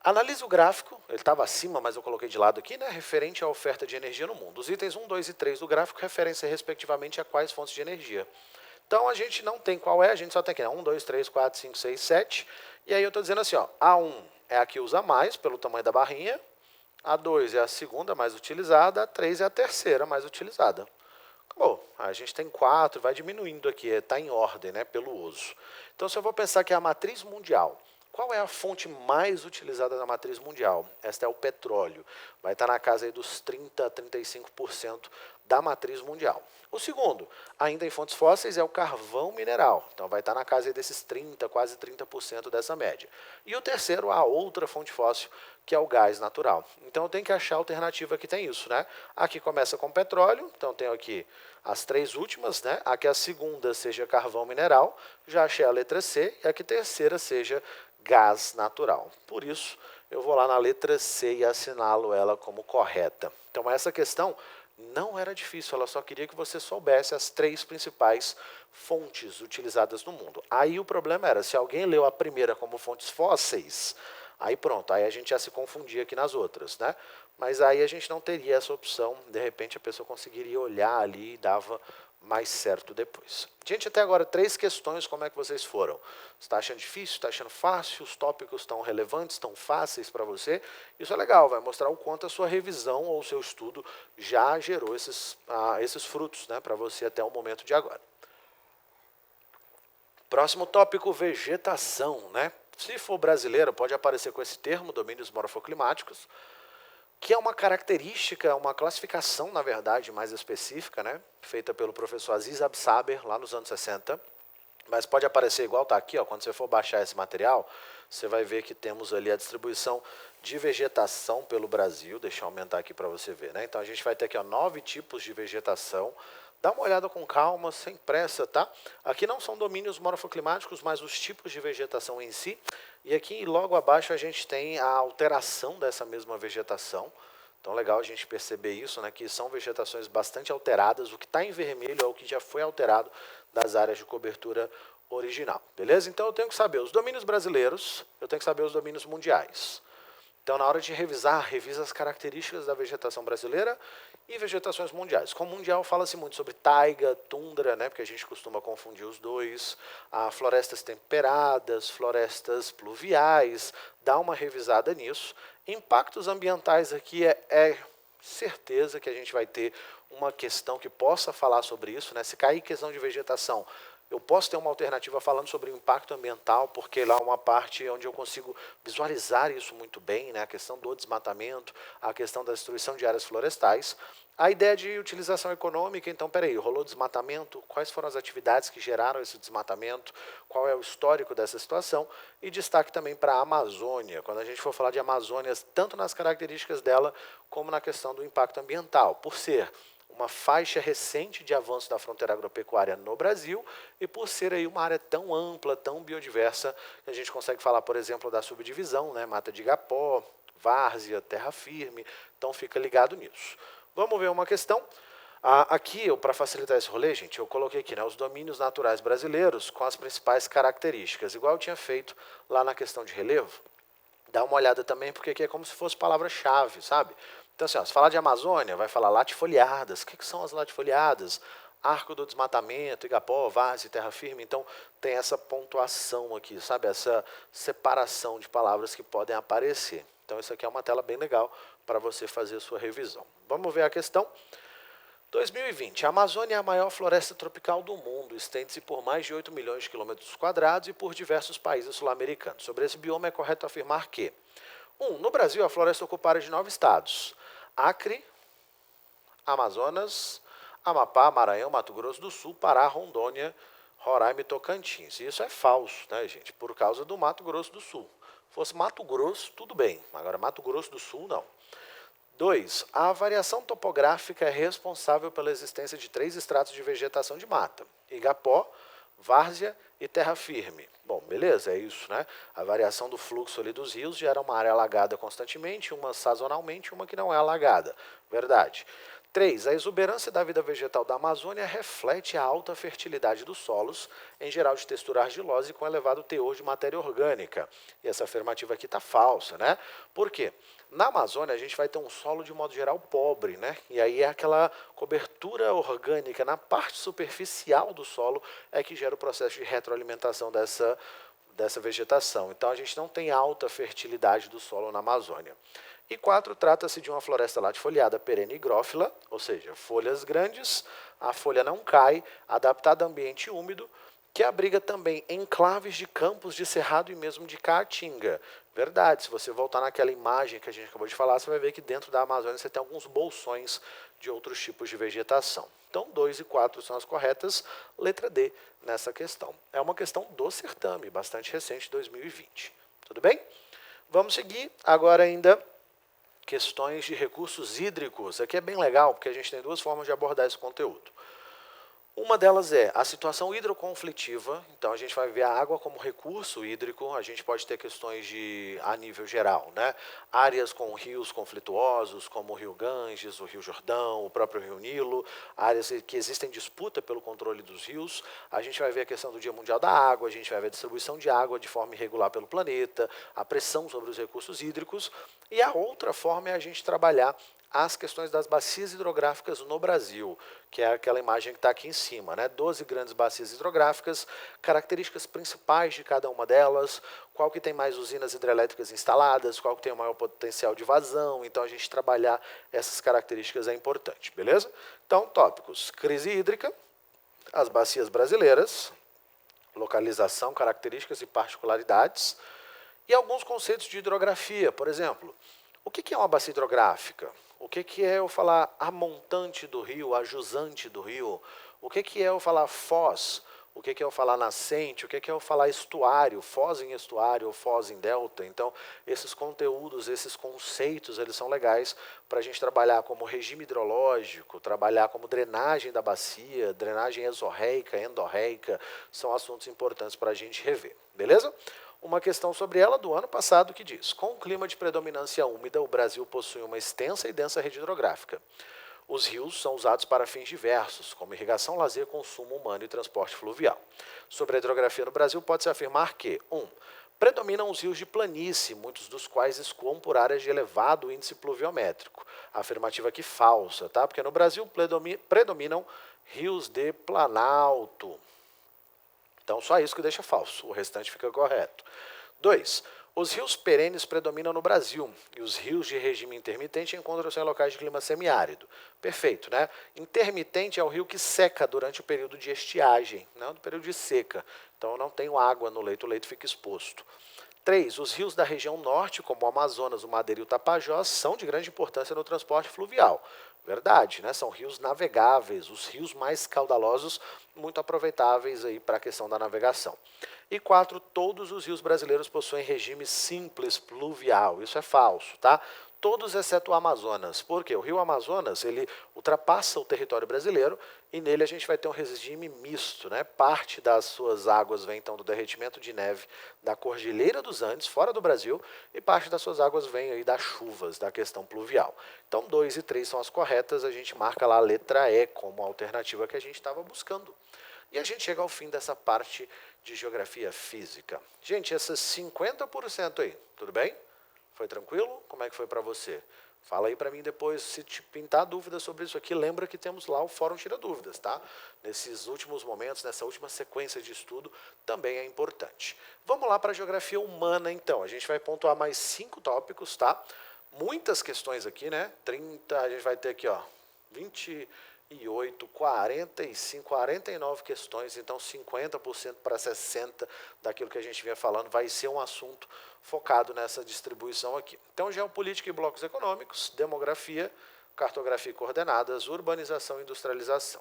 Analise o gráfico, ele estava acima, mas eu coloquei de lado aqui, né, referente à oferta de energia no mundo. Os itens 1, 2 e 3 do gráfico referem-se respectivamente a quais fontes de energia. Então, a gente não tem qual é, a gente só tem aqui, né? 1, 2, 3, 4, 5, 6, 7. E aí eu estou dizendo assim, ó, A1 é a que usa mais, pelo tamanho da barrinha. A2 é a segunda mais utilizada. A3 é a terceira mais utilizada. Acabou. A gente tem 4, vai diminuindo aqui, está em ordem, né, pelo uso. Então, se eu vou pensar que é a matriz mundial, qual é a fonte mais utilizada na matriz mundial? Esta é o petróleo. Vai estar na casa aí dos 30% a 35% da matriz mundial. O segundo, ainda em fontes fósseis, é o carvão mineral. Então vai estar na casa desses 30, quase 30% dessa média. E o terceiro, a outra fonte fóssil, que é o gás natural. Então eu tenho que achar a alternativa que tem isso, né? Aqui começa com petróleo, então tenho aqui as três últimas, né? Aqui a segunda seja carvão mineral, já achei a letra C, e aqui a terceira seja gás natural. Por isso, eu vou lá na letra C e assinalo ela como correta. Então essa questão não era difícil, ela só queria que você soubesse as três principais fontes utilizadas no mundo. Aí o problema era, se alguém leu a primeira como fontes fósseis, aí pronto, aí a gente já se confundia aqui nas outras, né? Mas aí a gente não teria essa opção, de repente a pessoa conseguiria olhar ali e dava mais certo depois. Gente, até agora, 3 questões, como é que vocês foram? Você está achando difícil, está achando fácil, os tópicos estão relevantes, estão fáceis para você? Isso é legal, vai mostrar o quanto a sua revisão ou o seu estudo já gerou esses frutos, né, para você até o momento de agora. Próximo tópico, vegetação, né? Se for brasileiro, pode aparecer com esse termo, domínios morfoclimáticos, que é uma característica, uma classificação, na verdade, mais específica, né, feita pelo professor Aziz Absaber, lá nos anos 60, mas pode aparecer igual está aqui, ó, quando você for baixar esse material, você vai ver que temos ali a distribuição de vegetação pelo Brasil, deixa eu aumentar aqui para você ver, né? Então a gente vai ter aqui, ó, 9 tipos de vegetação. Dá uma olhada com calma, sem pressa, tá? Aqui não são domínios morfoclimáticos, mas os tipos de vegetação em si. E aqui logo abaixo a gente tem a alteração dessa mesma vegetação. Então legal a gente perceber isso, né, que são vegetações bastante alteradas. O que está em vermelho é o que já foi alterado das áreas de cobertura original, beleza? Então eu tenho que saber os domínios brasileiros, eu tenho que saber os domínios mundiais. Então, na hora de revisar, revisa as características da vegetação brasileira e vegetações mundiais. Com mundial fala-se muito sobre taiga, tundra, né, porque a gente costuma confundir os dois, florestas temperadas, florestas pluviais, dá uma revisada nisso. Impactos ambientais aqui é certeza que a gente vai ter uma questão que possa falar sobre isso, né? Se cair questão de vegetação, eu posso ter uma alternativa falando sobre o impacto ambiental, porque lá é uma parte onde eu consigo visualizar isso muito bem, né? A questão do desmatamento, a questão da destruição de áreas florestais. A ideia de utilização econômica, então, peraí, rolou desmatamento, quais foram as atividades que geraram esse desmatamento, qual é o histórico dessa situação, e destaque também para a Amazônia, quando a gente for falar de Amazônia, tanto nas características dela, como na questão do impacto ambiental, por ser uma faixa recente de avanço da fronteira agropecuária no Brasil e por ser aí uma área tão ampla, tão biodiversa, que a gente consegue falar, por exemplo, da subdivisão, né, mata de igapó, várzea, terra firme, então fica ligado nisso. Vamos ver uma questão. Aqui, para facilitar esse rolê, gente, eu coloquei aqui, né, os domínios naturais brasileiros com as principais características, igual eu tinha feito lá na questão de relevo. Dá uma olhada também, porque aqui é como se fosse palavra-chave, sabe? Então, assim, ó, se falar de Amazônia, vai falar latifoliadas. O que são as latifoliadas? Arco do desmatamento, igapó, várzea, terra firme. Então, tem essa pontuação aqui, sabe? Essa separação de palavras que podem aparecer. Então, isso aqui é uma tela bem legal para você fazer a sua revisão. Vamos ver a questão. 2020. A Amazônia é a maior floresta tropical do mundo, estende-se por mais de 8 milhões de quilômetros quadrados e por diversos países sul-americanos. Sobre esse bioma é correto afirmar que: 1. No Brasil, a floresta ocupa área de 9 estados: Acre, Amazonas, Amapá, Maranhão, Mato Grosso do Sul, Pará, Rondônia, Roraima e Tocantins. E isso é falso, né, gente? Por causa do Mato Grosso do Sul. Se fosse Mato Grosso, tudo bem. Agora, Mato Grosso do Sul, não. 2. A variação topográfica é responsável pela existência de 3 estratos de vegetação de mata: igapó, várzea e terra firme. Bom, beleza, é isso, né? A variação do fluxo ali dos rios gera uma área alagada constantemente, uma sazonalmente, uma que não é alagada. Verdade. 3. A exuberância da vida vegetal da Amazônia reflete a alta fertilidade dos solos, em geral de textura argilosa e com elevado teor de matéria orgânica. E essa afirmativa aqui está falsa, né? Por quê? Na Amazônia a gente vai ter um solo de modo geral pobre, né? E aí é aquela cobertura orgânica na parte superficial do solo é que gera o processo de retroalimentação dessa vegetação. Então a gente não tem alta fertilidade do solo na Amazônia. E 4, trata-se de uma floresta latifoliada perene higrófila, ou seja, folhas grandes, a folha não cai, adaptada a ambiente úmido, que abriga também enclaves de Campos de Cerrado e mesmo de Caatinga. Verdade, se você voltar naquela imagem que a gente acabou de falar, você vai ver que dentro da Amazônia você tem alguns bolsões de outros tipos de vegetação. Então, 2 e 4 são as corretas, letra D nessa questão. É uma questão do certame, bastante recente, 2020. Tudo bem? Vamos seguir agora ainda questões de recursos hídricos. Aqui é bem legal, porque a gente tem duas formas de abordar esse conteúdo. Uma delas é a situação hidroconflitiva, então a gente vai ver a água como recurso hídrico, a gente pode ter questões a nível geral, né? Áreas com rios conflituosos, como o Rio Ganges, o Rio Jordão, o próprio Rio Nilo, áreas que existem disputa pelo controle dos rios, a gente vai ver a questão do Dia Mundial da Água, a gente vai ver a distribuição de água de forma irregular pelo planeta, a pressão sobre os recursos hídricos, e a outra forma é a gente trabalhar as questões das bacias hidrográficas no Brasil, que é aquela imagem que está aqui em cima, né? 12 grandes bacias hidrográficas, características principais de cada uma delas, qual que tem mais usinas hidrelétricas instaladas, qual que tem o maior potencial de vazão, então a gente trabalhar essas características é importante, beleza? Então, tópicos, crise hídrica, as bacias brasileiras, localização, características e particularidades, e alguns conceitos de hidrografia, por exemplo, o que é uma bacia hidrográfica? O que é eu falar a montante do rio, a jusante do rio? O que é eu falar foz? O que é eu falar nascente? O que é eu falar estuário, foz em estuário ou foz em delta? Então, esses conteúdos, esses conceitos, eles são legais para a gente trabalhar como regime hidrológico, trabalhar como drenagem da bacia, drenagem exorreica, endorreica, são assuntos importantes para a gente rever, beleza? Uma questão sobre ela do ano passado que diz: com o clima de predominância úmida, o Brasil possui uma extensa e densa rede hidrográfica. Os rios são usados para fins diversos, como irrigação, lazer, consumo humano e transporte fluvial. Sobre a hidrografia no Brasil, pode-se afirmar que 1. Predominam os rios de planície, muitos dos quais escoam por áreas de elevado índice pluviométrico. A afirmativa aqui falsa, tá? Porque no Brasil predominam rios de planalto. Então, só isso que deixa falso, o restante fica correto. 2. Os rios perenes predominam no Brasil e os rios de regime intermitente encontram-se em locais de clima semiárido. Perfeito, né? Intermitente é o rio que seca durante o período de estiagem, não do período de seca. Então, eu não tenho água no leito, o leito fica exposto. 3. Os rios da região norte, como o Amazonas, o Madeira e o Tapajós, são de grande importância no transporte fluvial. Verdade, né? São rios navegáveis, os rios mais caudalosos, muito aproveitáveis aí para a questão da navegação. E 4, todos os rios brasileiros possuem regime simples pluvial. Isso é falso, tá? Todos exceto o Amazonas. Por quê? O rio Amazonas, ele ultrapassa o território brasileiro e nele a gente vai ter um regime misto, né? Parte das suas águas vem então do derretimento de neve da Cordilheira dos Andes, fora do Brasil, e parte das suas águas vem aí das chuvas, da questão pluvial. Então 2 e 3 são as corretas, a gente marca lá a letra E como alternativa que a gente estava buscando. E a gente chega ao fim dessa parte de geografia física. Gente, esses 50% aí, tudo bem? Foi tranquilo? Como é que foi para você? Fala aí para mim depois, se te pintar dúvida sobre isso aqui, lembra que temos lá o Fórum Tira Dúvidas, tá? Nesses últimos momentos, nessa última sequência de estudo, também é importante. Vamos lá para a geografia humana, então. A gente vai pontuar mais 5 tópicos, tá? Muitas questões aqui, né? 30, a gente vai ter aqui, ó, 28, 45, 49 questões, então 50% para 60% daquilo que a gente vinha falando vai ser um assunto focado nessa distribuição aqui. Então, geopolítica e blocos econômicos, demografia, cartografia e coordenadas, urbanização e industrialização.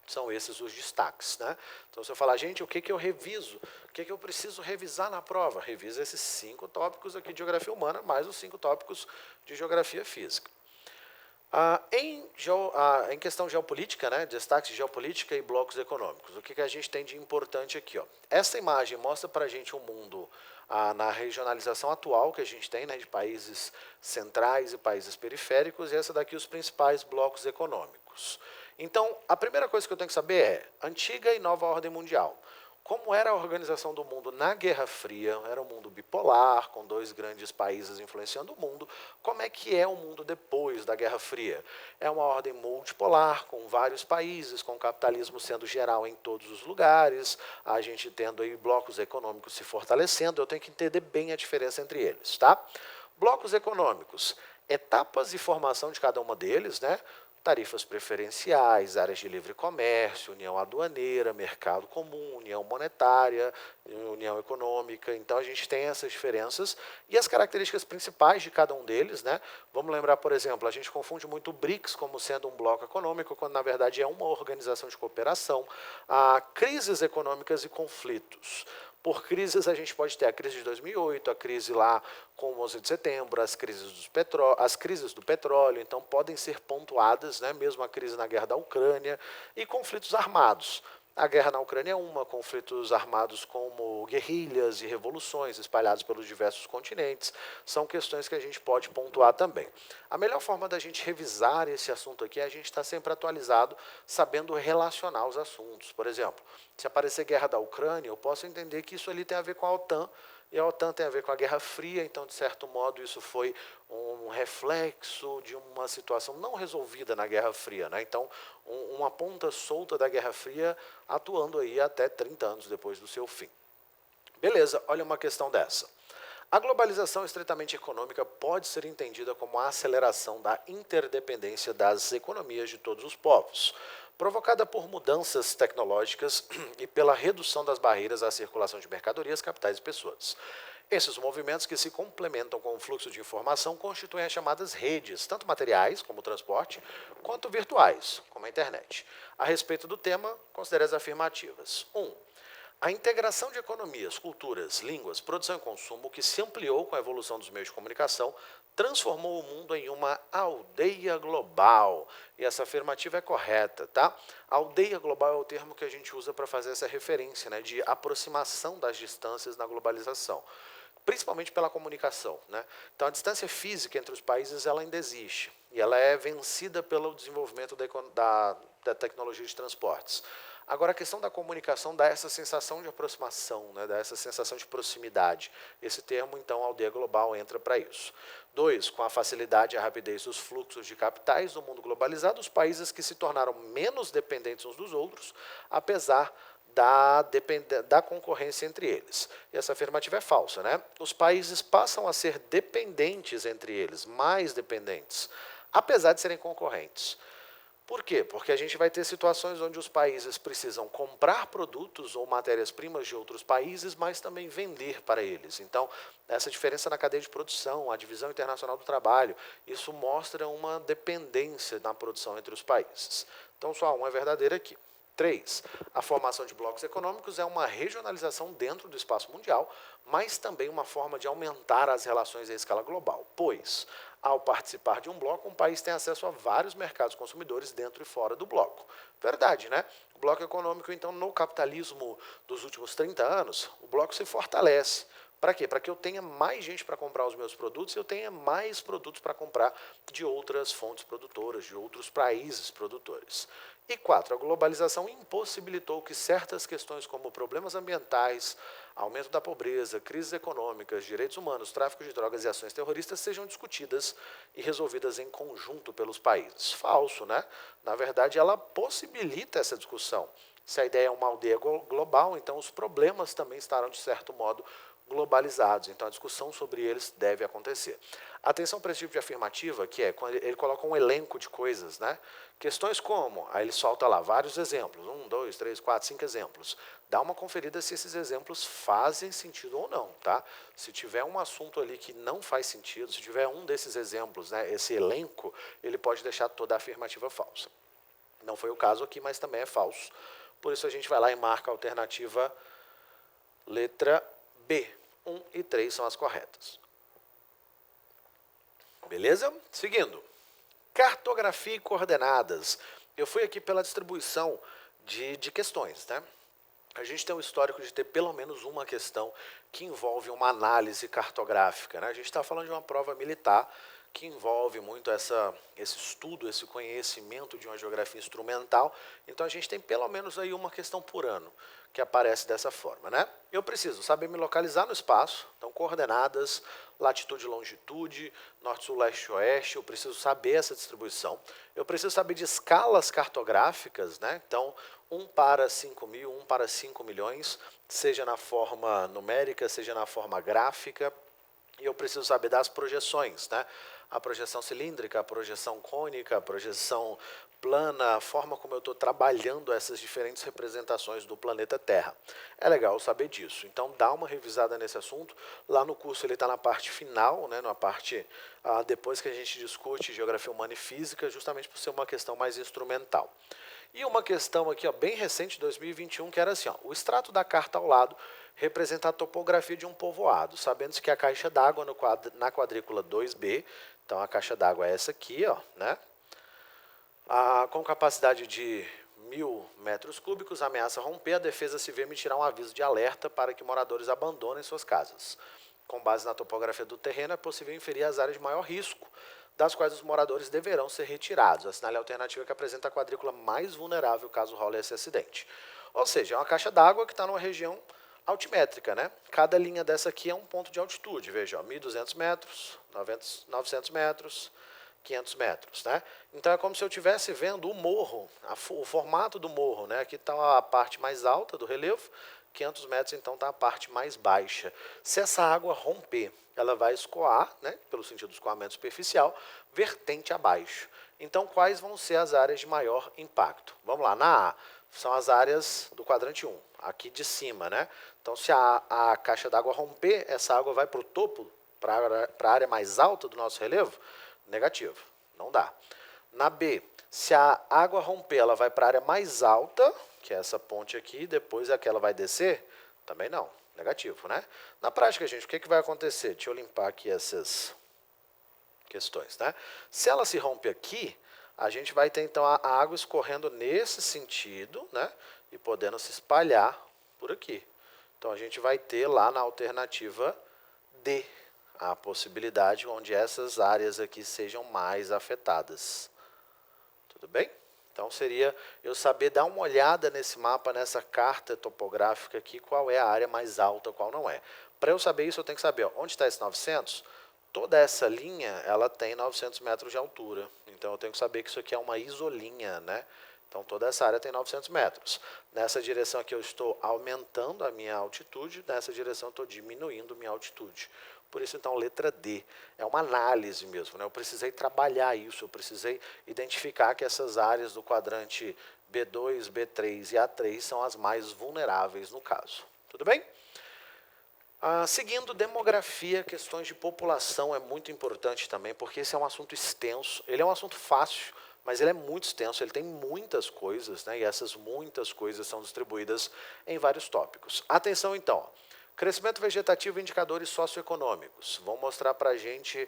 São esses os destaques, né? Então, se eu falar, gente, o que eu reviso? O que eu preciso revisar na prova? Revisa esses 5 tópicos aqui de geografia humana, mais os 5 tópicos de geografia física. Em questão geopolítica, né, destaques de geopolítica e blocos econômicos, o que a gente tem de importante aqui? Ó? Essa imagem mostra para a gente um mundo na regionalização atual que a gente tem, né, de países centrais e países periféricos, e essa daqui os principais blocos econômicos. Então, a primeira coisa que eu tenho que saber é antiga e nova ordem mundial. Como era a organização do mundo na Guerra Fria, era um mundo bipolar, com 2 grandes países influenciando o mundo. Como é que é o mundo depois da Guerra Fria? É uma ordem multipolar, com vários países, com o capitalismo sendo geral em todos os lugares, a gente tendo aí blocos econômicos se fortalecendo. Eu tenho que entender bem a diferença entre eles, tá? Blocos econômicos, etapas e formação de cada uma deles, né? tarifas preferenciais, áreas de livre comércio, união aduaneira, mercado comum, união monetária, união econômica. Então a gente tem essas diferenças e as características principais de cada um deles, né? Vamos lembrar, por exemplo, a gente confunde muito o BRICS como sendo um bloco econômico, quando na verdade é uma organização de cooperação. Há crises econômicas e conflitos. Por crises, a gente pode ter a crise de 2008, a crise lá com o 11 de setembro, as crises do petróleo, então podem ser pontuadas, né, mesmo a crise na guerra da Ucrânia, e conflitos armados. A guerra na Ucrânia é uma, conflitos armados como guerrilhas e revoluções espalhados pelos diversos continentes, são questões que a gente pode pontuar também. A melhor forma da gente revisar esse assunto aqui é a gente estar sempre atualizado, sabendo relacionar os assuntos. Por exemplo, se aparecer guerra da Ucrânia, eu posso entender que isso ali tem a ver com a OTAN, e a OTAN tem a ver com a Guerra Fria, então, de certo modo, isso foi um reflexo de uma situação não resolvida na Guerra Fria, né? Então, uma ponta solta da Guerra Fria atuando aí até 30 anos depois do seu fim. Beleza, olha uma questão dessa. A globalização estritamente econômica pode ser entendida como a aceleração da interdependência das economias de todos os povos, provocada por mudanças tecnológicas e pela redução das barreiras à circulação de mercadorias, capitais e pessoas. Esses movimentos que se complementam com o fluxo de informação constituem as chamadas redes, tanto materiais, como o transporte, quanto virtuais, como a internet. A respeito do tema, considere as afirmativas. 1. A integração de economias, culturas, línguas, produção e consumo, que se ampliou com a evolução dos meios de comunicação, transformou o mundo em uma aldeia global. E essa afirmativa é correta, tá? Aldeia global é o termo que a gente usa para fazer essa referência, né, de aproximação das distâncias na globalização, principalmente pela comunicação, né? Então a distância física entre os países ela ainda existe e ela é vencida pelo desenvolvimento da tecnologia de transportes. Agora, a questão da comunicação dá essa sensação de aproximação, né, dá essa sensação de proximidade. Esse termo, então, aldeia global, entra para isso. 2. Com a facilidade e a rapidez dos fluxos de capitais no mundo globalizado, os países que se tornaram menos dependentes uns dos outros, apesar da concorrência entre eles. E essa afirmativa é falsa, né? Os países passam a ser dependentes entre eles, mais dependentes, apesar de serem concorrentes. Por quê? Porque a gente vai ter situações onde os países precisam comprar produtos ou matérias-primas de outros países, mas também vender para eles. Então, essa diferença na cadeia de produção, a divisão internacional do trabalho, isso mostra uma dependência na produção entre os países. Então, só uma é verdadeira aqui. 3. A formação de blocos econômicos é uma regionalização dentro do espaço mundial, mas também uma forma de aumentar as relações em escala global, pois, ao participar de um bloco, um país tem acesso a vários mercados consumidores dentro e fora do bloco. Verdade, né? O bloco econômico, então, no capitalismo dos últimos 30 anos, o bloco se fortalece. Para quê? Para que eu tenha mais gente para comprar os meus produtos e eu tenha mais produtos para comprar de outras fontes produtoras, de outros países produtores. E 4. A globalização impossibilitou que certas questões como problemas ambientais, aumento da pobreza, crises econômicas, direitos humanos, tráfico de drogas e ações terroristas sejam discutidas e resolvidas em conjunto pelos países. Falso, né? Na verdade, ela possibilita essa discussão. Se a ideia é uma aldeia global, então os problemas também estarão, de certo modo, globalizados. Então, a discussão sobre eles deve acontecer. Atenção para esse tipo de afirmativa, que é quando ele coloca um elenco de coisas, né? Questões como, aí ele solta lá vários exemplos, 1, 2, 3, 4, 5 exemplos. Dá uma conferida se esses exemplos fazem sentido ou não, tá? Se tiver um assunto ali que não faz sentido, se tiver um desses exemplos, né, esse elenco, ele pode deixar toda a afirmativa falsa. Não foi o caso aqui, mas também é falso. Por isso a gente vai lá e marca a alternativa letra B. 1 e 3 são as corretas. Beleza? Seguindo. Cartografia e coordenadas. Eu fui aqui pela distribuição de questões, né? A gente tem um histórico de ter pelo menos uma questão que envolve uma análise cartográfica, né? A gente está falando de uma prova militar que envolve muito esse estudo, esse conhecimento de uma geografia instrumental. Então a gente tem pelo menos aí uma questão por ano que aparece dessa forma, né? Eu preciso saber me localizar no espaço, então coordenadas, latitude e longitude, norte, sul, leste, oeste, eu preciso saber essa distribuição. Eu preciso saber de escalas cartográficas, né? Então, 1 para 5.000, 1 para 5 milhões, seja na forma numérica, seja na forma gráfica. E eu preciso saber das projeções, né? A projeção cilíndrica, a projeção cônica, a projeção plana, a forma como eu estou trabalhando essas diferentes representações do planeta Terra. É legal saber disso. Então dá uma revisada nesse assunto. Lá no curso ele está na parte final, né, na parte depois que a gente discute geografia humana e física, justamente por ser uma questão mais instrumental. E uma questão aqui, ó, bem recente, 2021, que era assim, ó, o extrato da carta ao lado representa a topografia de um povoado, sabendo-se que a caixa d'água na quadrícula 2B, então a caixa d'água é essa aqui, ó, né? Com capacidade de 1.000 metros cúbicos, ameaça romper, a defesa civil emitirá um aviso de alerta para que moradores abandonem suas casas. Com base na topografia do terreno, é possível inferir as áreas de maior risco, das quais os moradores deverão ser retirados. Assinale a alternativa que apresenta a quadrícula mais vulnerável caso role esse acidente. Ou seja, é uma caixa d'água que está numa região altimétrica, né? Cada linha dessa aqui é um ponto de altitude. Veja, ó, 1.200 metros, 900 metros, 500 metros, né? Então é como se eu estivesse vendo o morro, o formato do morro, né? Aqui está a parte mais alta do relevo, 500 metros então está a parte mais baixa. Se essa água romper, ela vai escoar, né, pelo sentido do escoamento superficial, vertente abaixo. Então quais vão ser as áreas de maior impacto? Vamos lá, na A, são as áreas do quadrante 1, aqui de cima, né? Então se a caixa d'água romper, essa água vai para o topo, para a área mais alta do nosso relevo? Negativo, não dá. Na B, se a água romper, ela vai para a área mais alta, que é essa ponte aqui, depois é que ela vai descer? Também não, negativo, né? Na prática, gente, o que vai acontecer? Deixa eu limpar aqui essas questões, né? Se ela se rompe aqui, a gente vai ter então a água escorrendo nesse sentido, né? E podendo se espalhar por aqui. Então a gente vai ter lá na alternativa D a possibilidade onde essas áreas aqui sejam mais afetadas. Tudo bem? Então seria eu saber dar uma olhada nesse mapa, nessa carta topográfica aqui, qual é a área mais alta, qual não é. Para eu saber isso, eu tenho que saber, ó, onde está esse 900? Toda essa linha, ela tem 900 metros de altura. Então eu tenho que saber que isso aqui é uma isolinha, né? Então toda essa área tem 900 metros. Nessa direção aqui eu estou aumentando a minha altitude, nessa direção eu estou diminuindo a minha altitude. Por isso, então, letra D. É uma análise mesmo, né? Eu precisei trabalhar isso, eu precisei identificar que essas áreas do quadrante B2, B3 e A3 são as mais vulneráveis no caso. Tudo bem? Seguindo demografia, questões de população é muito importante também, porque esse é um assunto extenso, ele é um assunto fácil, mas ele é muito extenso, ele tem muitas coisas, né? E essas muitas coisas são distribuídas em vários tópicos. Atenção então, ó. Crescimento vegetativo e indicadores socioeconômicos. Vão mostrar para a gente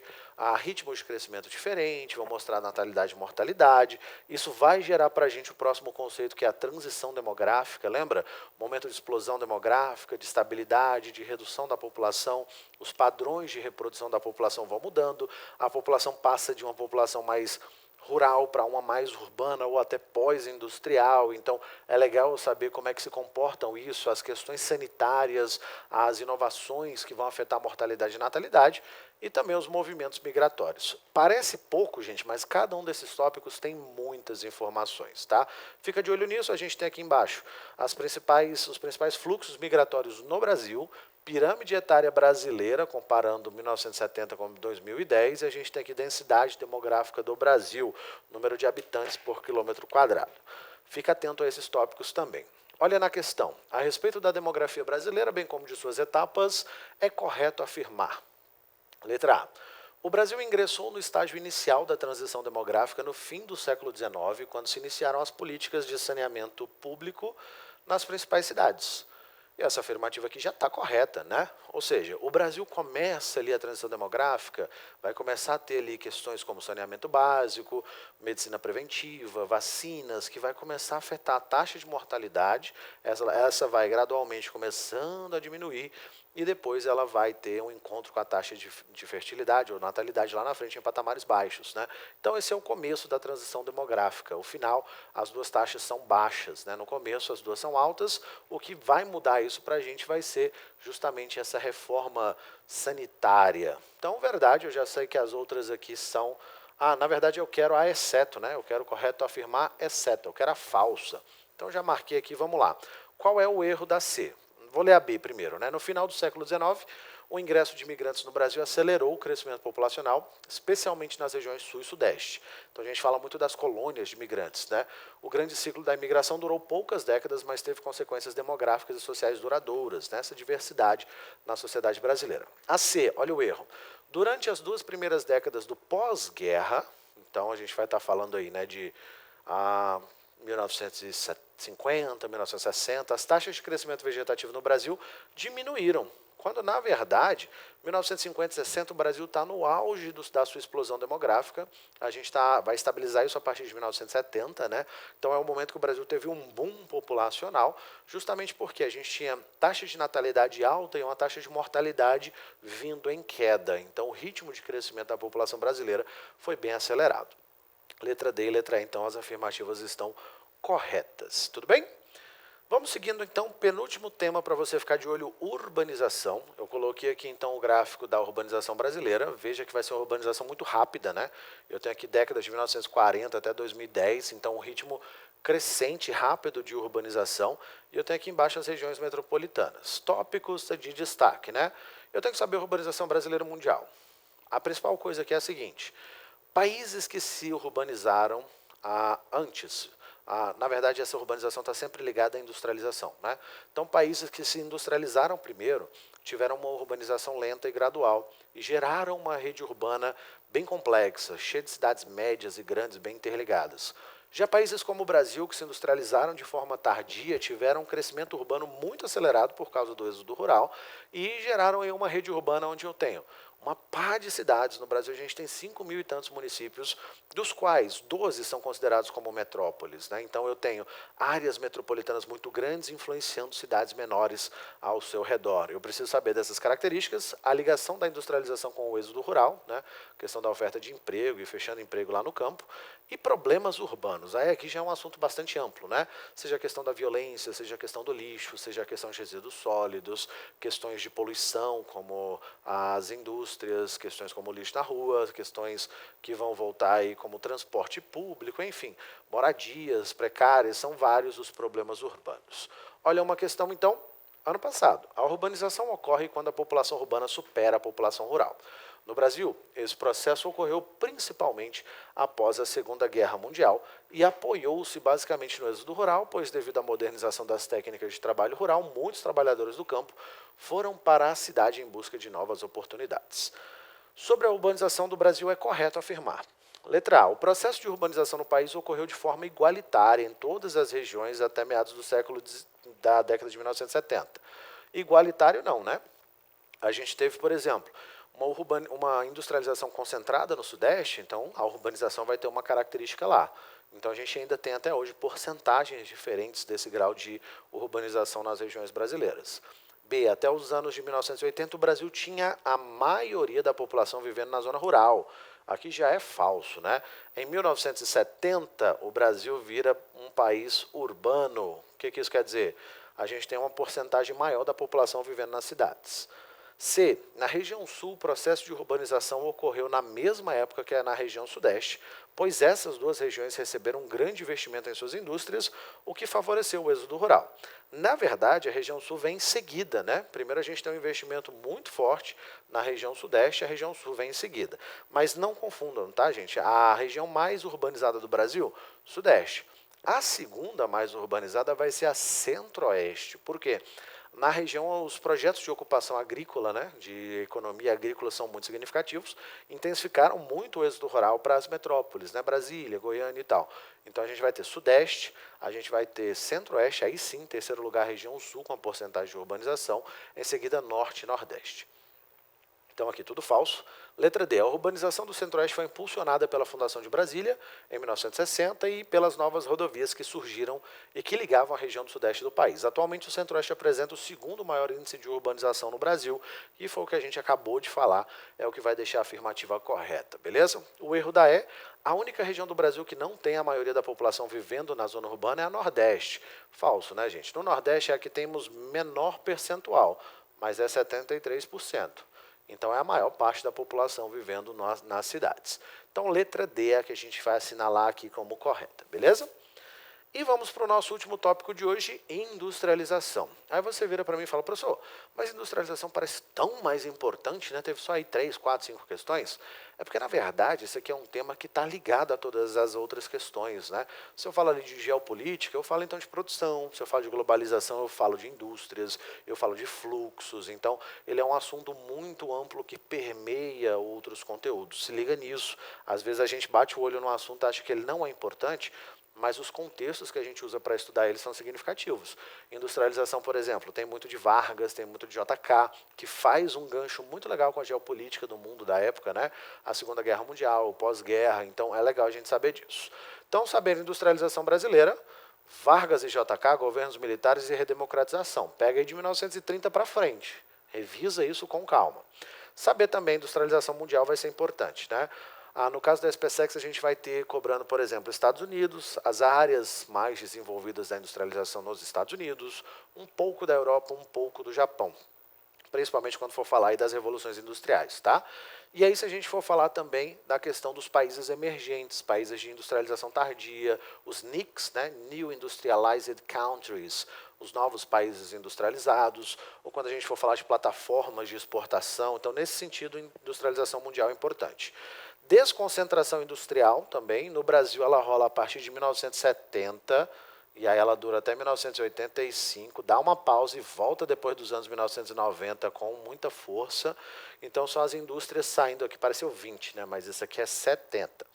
ritmos de crescimento diferentes, vão mostrar natalidade e mortalidade. Isso vai gerar para a gente o próximo conceito, que é a transição demográfica. Lembra? Momento de explosão demográfica, de estabilidade, de redução da população. Os padrões de reprodução da população vão mudando. A população passa de uma população mais rural para uma mais urbana ou até pós-industrial. Então, é legal saber como é que se comportam isso, as questões sanitárias, as inovações que vão afetar a mortalidade e natalidade e também os movimentos migratórios. Parece pouco, gente, mas cada um desses tópicos tem muitas informações, tá? Fica de olho nisso, a gente tem aqui embaixo os principais fluxos migratórios no Brasil, pirâmide etária brasileira, comparando 1970 com 2010, e a gente tem aqui densidade demográfica do Brasil, número de habitantes por quilômetro quadrado. Fica atento a esses tópicos também. Olha na questão. A respeito da demografia brasileira, bem como de suas etapas, é correto afirmar. Letra A. O Brasil ingressou no estágio inicial da transição demográfica no fim do século XIX, quando se iniciaram as políticas de saneamento público nas principais cidades. E essa afirmativa aqui já está correta, né? Ou seja, o Brasil começa ali a transição demográfica, vai começar a ter ali questões como saneamento básico, medicina preventiva, vacinas, que vai começar a afetar a taxa de mortalidade, essa vai gradualmente começando a diminuir, e depois ela vai ter um encontro com a taxa de fertilidade ou natalidade lá na frente em patamares baixos, né? Então esse é o começo da transição demográfica. O final, as duas taxas são baixas, né? No começo as duas são altas, o que vai mudar isso para a gente vai ser justamente essa reforma sanitária. Então, verdade, eu já sei que as outras aqui são... na verdade eu quero a exceto, né? Eu quero correto afirmar exceto, eu quero a falsa. Então já marquei aqui, vamos lá. Qual é o erro da C? Vou ler a B primeiro, né? No final do século XIX, o ingresso de imigrantes no Brasil acelerou o crescimento populacional, especialmente nas regiões sul e sudeste. Então a gente fala muito das colônias de imigrantes, né? O grande ciclo da imigração durou poucas décadas, mas teve consequências demográficas e sociais duradouras, nessa diversidade na sociedade brasileira. A C, olha o erro. Durante as 2 primeiras décadas do pós-guerra, então a gente vai estar falando aí, né, de 1950, 1960, as taxas de crescimento vegetativo no Brasil diminuíram, quando na verdade, 1950 e 60 o Brasil está no auge da sua explosão demográfica, a gente vai estabilizar isso a partir de 1970, né? Então é o momento que o Brasil teve um boom populacional, justamente porque a gente tinha taxa de natalidade alta e uma taxa de mortalidade vindo em queda, então o ritmo de crescimento da população brasileira foi bem acelerado. Letra D e letra E, então, as afirmativas estão corretas. Tudo bem? Vamos seguindo, então, penúltimo tema para você ficar de olho, urbanização. Eu coloquei aqui, então, o gráfico da urbanização brasileira. Veja que vai ser uma urbanização muito rápida, né? Eu tenho aqui décadas de 1940 até 2010, então um ritmo crescente, rápido de urbanização. E eu tenho aqui embaixo as regiões metropolitanas. Tópicos de destaque, né? Eu tenho que saber a urbanização brasileira mundial. A principal coisa aqui é a seguinte: países que se urbanizaram antes, na verdade essa urbanização está sempre ligada à industrialização, né? Então países que se industrializaram primeiro tiveram uma urbanização lenta e gradual e geraram uma rede urbana bem complexa, cheia de cidades médias e grandes bem interligadas. Já países como o Brasil, que se industrializaram de forma tardia, tiveram um crescimento urbano muito acelerado por causa do êxodo rural e geraram aí uma rede urbana onde eu tenho uma pá de cidades. No Brasil a gente tem 5.000 e tantos municípios, dos quais 12 são considerados como metrópoles, né? Então eu tenho áreas metropolitanas muito grandes influenciando cidades menores ao seu redor. Eu preciso saber dessas características, a ligação da industrialização com o êxodo rural, né? Questão da oferta de emprego e fechando emprego lá no campo, e problemas urbanos. Aí aqui já é um assunto bastante amplo, né? Seja a questão da violência, seja a questão do lixo, seja a questão de resíduos sólidos, questões de poluição, como as indústrias, questões como lixo na rua, questões que vão voltar aí como transporte público, enfim, moradias precárias, são vários os problemas urbanos. Olha uma questão então, ano passado, a urbanização ocorre quando a população urbana supera a população rural. No Brasil, esse processo ocorreu principalmente após a Segunda Guerra Mundial e apoiou-se basicamente no êxodo rural, pois devido à modernização das técnicas de trabalho rural, muitos trabalhadores do campo foram para a cidade em busca de novas oportunidades. Sobre a urbanização do Brasil, é correto afirmar. Letra A. O processo de urbanização no país ocorreu de forma igualitária em todas as regiões até meados do da década de 1970. Igualitário não, né? A gente teve, por exemplo, uma industrialização concentrada no Sudeste, então a urbanização vai ter uma característica lá. Então a gente ainda tem até hoje porcentagens diferentes desse grau de urbanização nas regiões brasileiras. B. Até os anos de 1980, o Brasil tinha a maioria da população vivendo na zona rural. Aqui já é falso, né? Em 1970, o Brasil vira um país urbano. O que isso quer dizer? A gente tem uma porcentagem maior da população vivendo nas cidades. C. Na região sul, o processo de urbanização ocorreu na mesma época que na região sudeste, pois essas duas regiões receberam um grande investimento em suas indústrias, o que favoreceu o êxodo rural. Na verdade, a região sul vem em seguida, né? Primeiro a gente tem um investimento muito forte na região sudeste, a região sul vem em seguida. Mas não confundam, tá, gente? A região mais urbanizada do Brasil, sudeste. A segunda mais urbanizada vai ser a centro-oeste. Por quê? Na região, os projetos de ocupação agrícola, né, de economia agrícola, são muito significativos, intensificaram muito o êxodo rural para as metrópoles, né, Brasília, Goiânia e tal. Então a gente vai ter Sudeste, a gente vai ter Centro-Oeste, aí sim, em terceiro lugar, região Sul, com a porcentagem de urbanização, em seguida Norte e Nordeste. Então aqui tudo falso. Letra D. A urbanização do Centro-Oeste foi impulsionada pela Fundação de Brasília, em 1960, e pelas novas rodovias que surgiram e que ligavam a região do Sudeste do país. Atualmente o Centro-Oeste apresenta o segundo maior índice de urbanização no Brasil, e foi o que a gente acabou de falar, é o que vai deixar a afirmativa correta, beleza? O erro da E. A única região do Brasil que não tem a maioria da população vivendo na zona urbana é a Nordeste. Falso, né, gente? No Nordeste é a que temos menor percentual, mas é 73%. Então é a maior parte da população vivendo nas cidades. Então letra D é a que a gente vai assinalar aqui como correta, beleza? E vamos para o nosso último tópico de hoje, industrialização. Aí você vira para mim e fala, professor, mas industrialização parece tão mais importante, né? Teve só aí 3, 4, 5 questões. É porque, na verdade, esse aqui é um tema que está ligado a todas as outras questões, né? Se eu falo ali de geopolítica, eu falo então de produção. Se eu falo de globalização, eu falo de indústrias, eu falo de fluxos. Então, ele é um assunto muito amplo que permeia outros conteúdos. Se liga nisso. Às vezes a gente bate o olho no assunto e acha que ele não é importante, mas os contextos que a gente usa para estudar eles são significativos. Industrialização, por exemplo, tem muito de Vargas, tem muito de JK, que faz um gancho muito legal com a geopolítica do mundo da época, né? A Segunda Guerra Mundial, o pós-guerra, então é legal a gente saber disso. Então, saber industrialização brasileira, Vargas e JK, governos militares e redemocratização. Pega aí de 1930 para frente, revisa isso com calma. Saber também industrialização mundial vai ser importante, né? No caso da SpaceX, a gente vai ter cobrando, por exemplo, Estados Unidos, as áreas mais desenvolvidas da industrialização nos Estados Unidos, um pouco da Europa, um pouco do Japão, principalmente quando for falar aí das revoluções industriais, tá? E aí, se a gente for falar também da questão dos países emergentes, países de industrialização tardia, os NICs, né, New Industrialized Countries, os novos países industrializados, ou quando a gente for falar de plataformas de exportação, então, nesse sentido, industrialização mundial é importante. Desconcentração industrial também, no Brasil ela rola a partir de 1970, e aí ela dura até 1985, dá uma pausa e volta depois dos anos 1990 com muita força. Então são as indústrias saindo aqui, pareceu 20, né? Mas isso aqui é 70.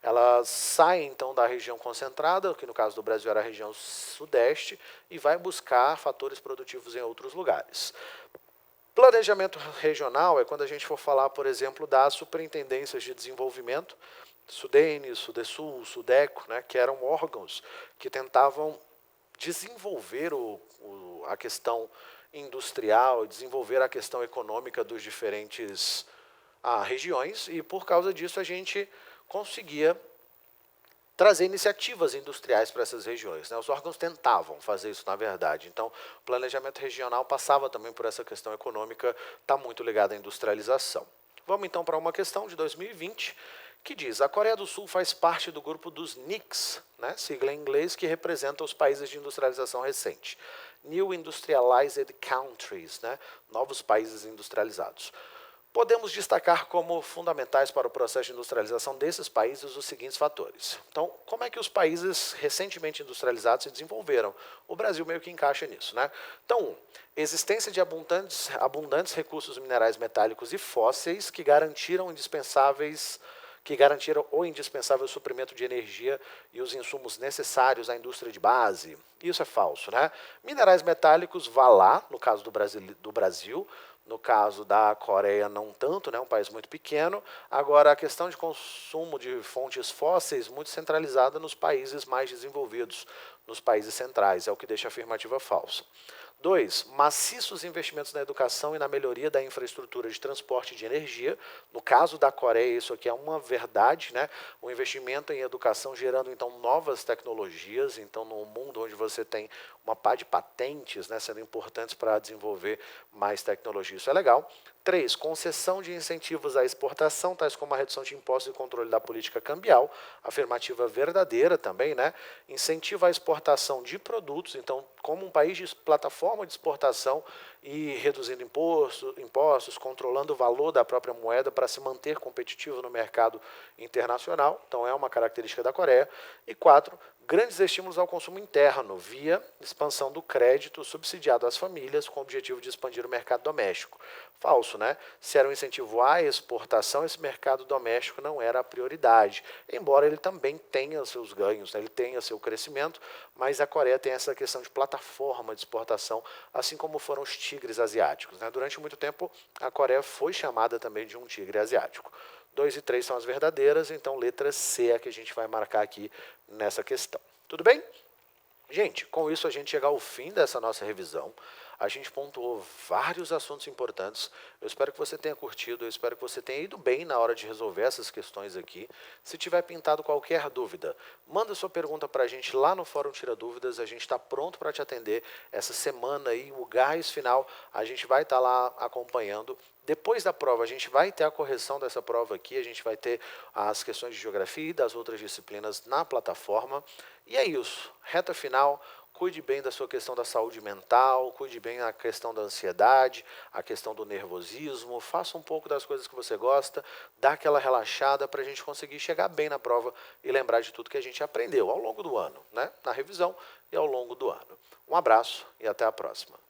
Elas saem então da região concentrada, que no caso do Brasil era a região sudeste, e vai buscar fatores produtivos em outros lugares. Planejamento regional é quando a gente for falar, por exemplo, das superintendências de desenvolvimento, Sudene, Sudesul, Sudeco, né, que eram órgãos que tentavam desenvolver a questão industrial, desenvolver a questão econômica dos diferentes regiões, e por causa disso a gente conseguia trazer iniciativas industriais para essas regiões, né? Os órgãos tentavam fazer isso, na verdade. Então, o planejamento regional passava também por essa questão econômica, está muito ligada à industrialização. Vamos então para uma questão de 2020, que diz, a Coreia do Sul faz parte do grupo dos NICs, né? Sigla em inglês, que representa os países de industrialização recente. New Industrialized Countries, né? Novos países industrializados. Podemos destacar como fundamentais para o processo de industrialização desses países os seguintes fatores. Então, como é que os países recentemente industrializados se desenvolveram? O Brasil meio que encaixa nisso, né? Então, existência de abundantes recursos minerais metálicos e fósseis que garantiram o indispensável suprimento de energia e os insumos necessários à indústria de base. Isso é falso, né? Minerais metálicos, vá lá, no caso do Brasil, no caso da Coreia, não tanto, né, um país muito pequeno. Agora, a questão de consumo de fontes fósseis muito centralizada nos países mais desenvolvidos, nos países centrais, é o que deixa a afirmativa falsa. 2, maciços investimentos na educação e na melhoria da infraestrutura de transporte de energia. No caso da Coreia, isso aqui é uma verdade, né? O investimento em educação gerando, então, novas tecnologias. Então, no mundo onde você tem uma pá de patentes, né, sendo importantes para desenvolver mais tecnologia, isso é legal. 3, concessão de incentivos à exportação, tais como a redução de impostos e controle da política cambial, afirmativa verdadeira também, né? Incentiva a exportação de produtos, então, como um país de plataforma de exportação e reduzindo impostos, controlando o valor da própria moeda para se manter competitivo no mercado internacional, então é uma característica da Coreia. E 4, grandes estímulos ao consumo interno, via expansão do crédito subsidiado às famílias com o objetivo de expandir o mercado doméstico. Falso, né? Se era um incentivo à exportação, esse mercado doméstico não era a prioridade, embora ele também tenha seus ganhos, né? Ele tenha seu crescimento, mas a Coreia tem essa questão de plataforma de exportação, assim como foram os tigres asiáticos, né? Durante muito tempo, a Coreia foi chamada também de um tigre asiático. 2 e 3 são as verdadeiras, então letra C é a que a gente vai marcar aqui nessa questão. Tudo bem? Gente, com isso a gente chega ao fim dessa nossa revisão. A gente pontuou vários assuntos importantes. Eu espero que você tenha curtido, eu espero que você tenha ido bem na hora de resolver essas questões aqui. Se tiver pintado qualquer dúvida, manda sua pergunta para a gente lá no Fórum Tira Dúvidas. A gente está pronto para te atender. Essa semana aí, o gás final, a gente vai estar lá acompanhando. Depois da prova, a gente vai ter a correção dessa prova aqui, a gente vai ter as questões de geografia e das outras disciplinas na plataforma. E é isso, reta final, cuide bem da sua questão da saúde mental, cuide bem da questão da ansiedade, a questão do nervosismo, faça um pouco das coisas que você gosta, dá aquela relaxada para a gente conseguir chegar bem na prova e lembrar de tudo que a gente aprendeu ao longo do ano, né? Na revisão e ao longo do ano. Um abraço e até a próxima.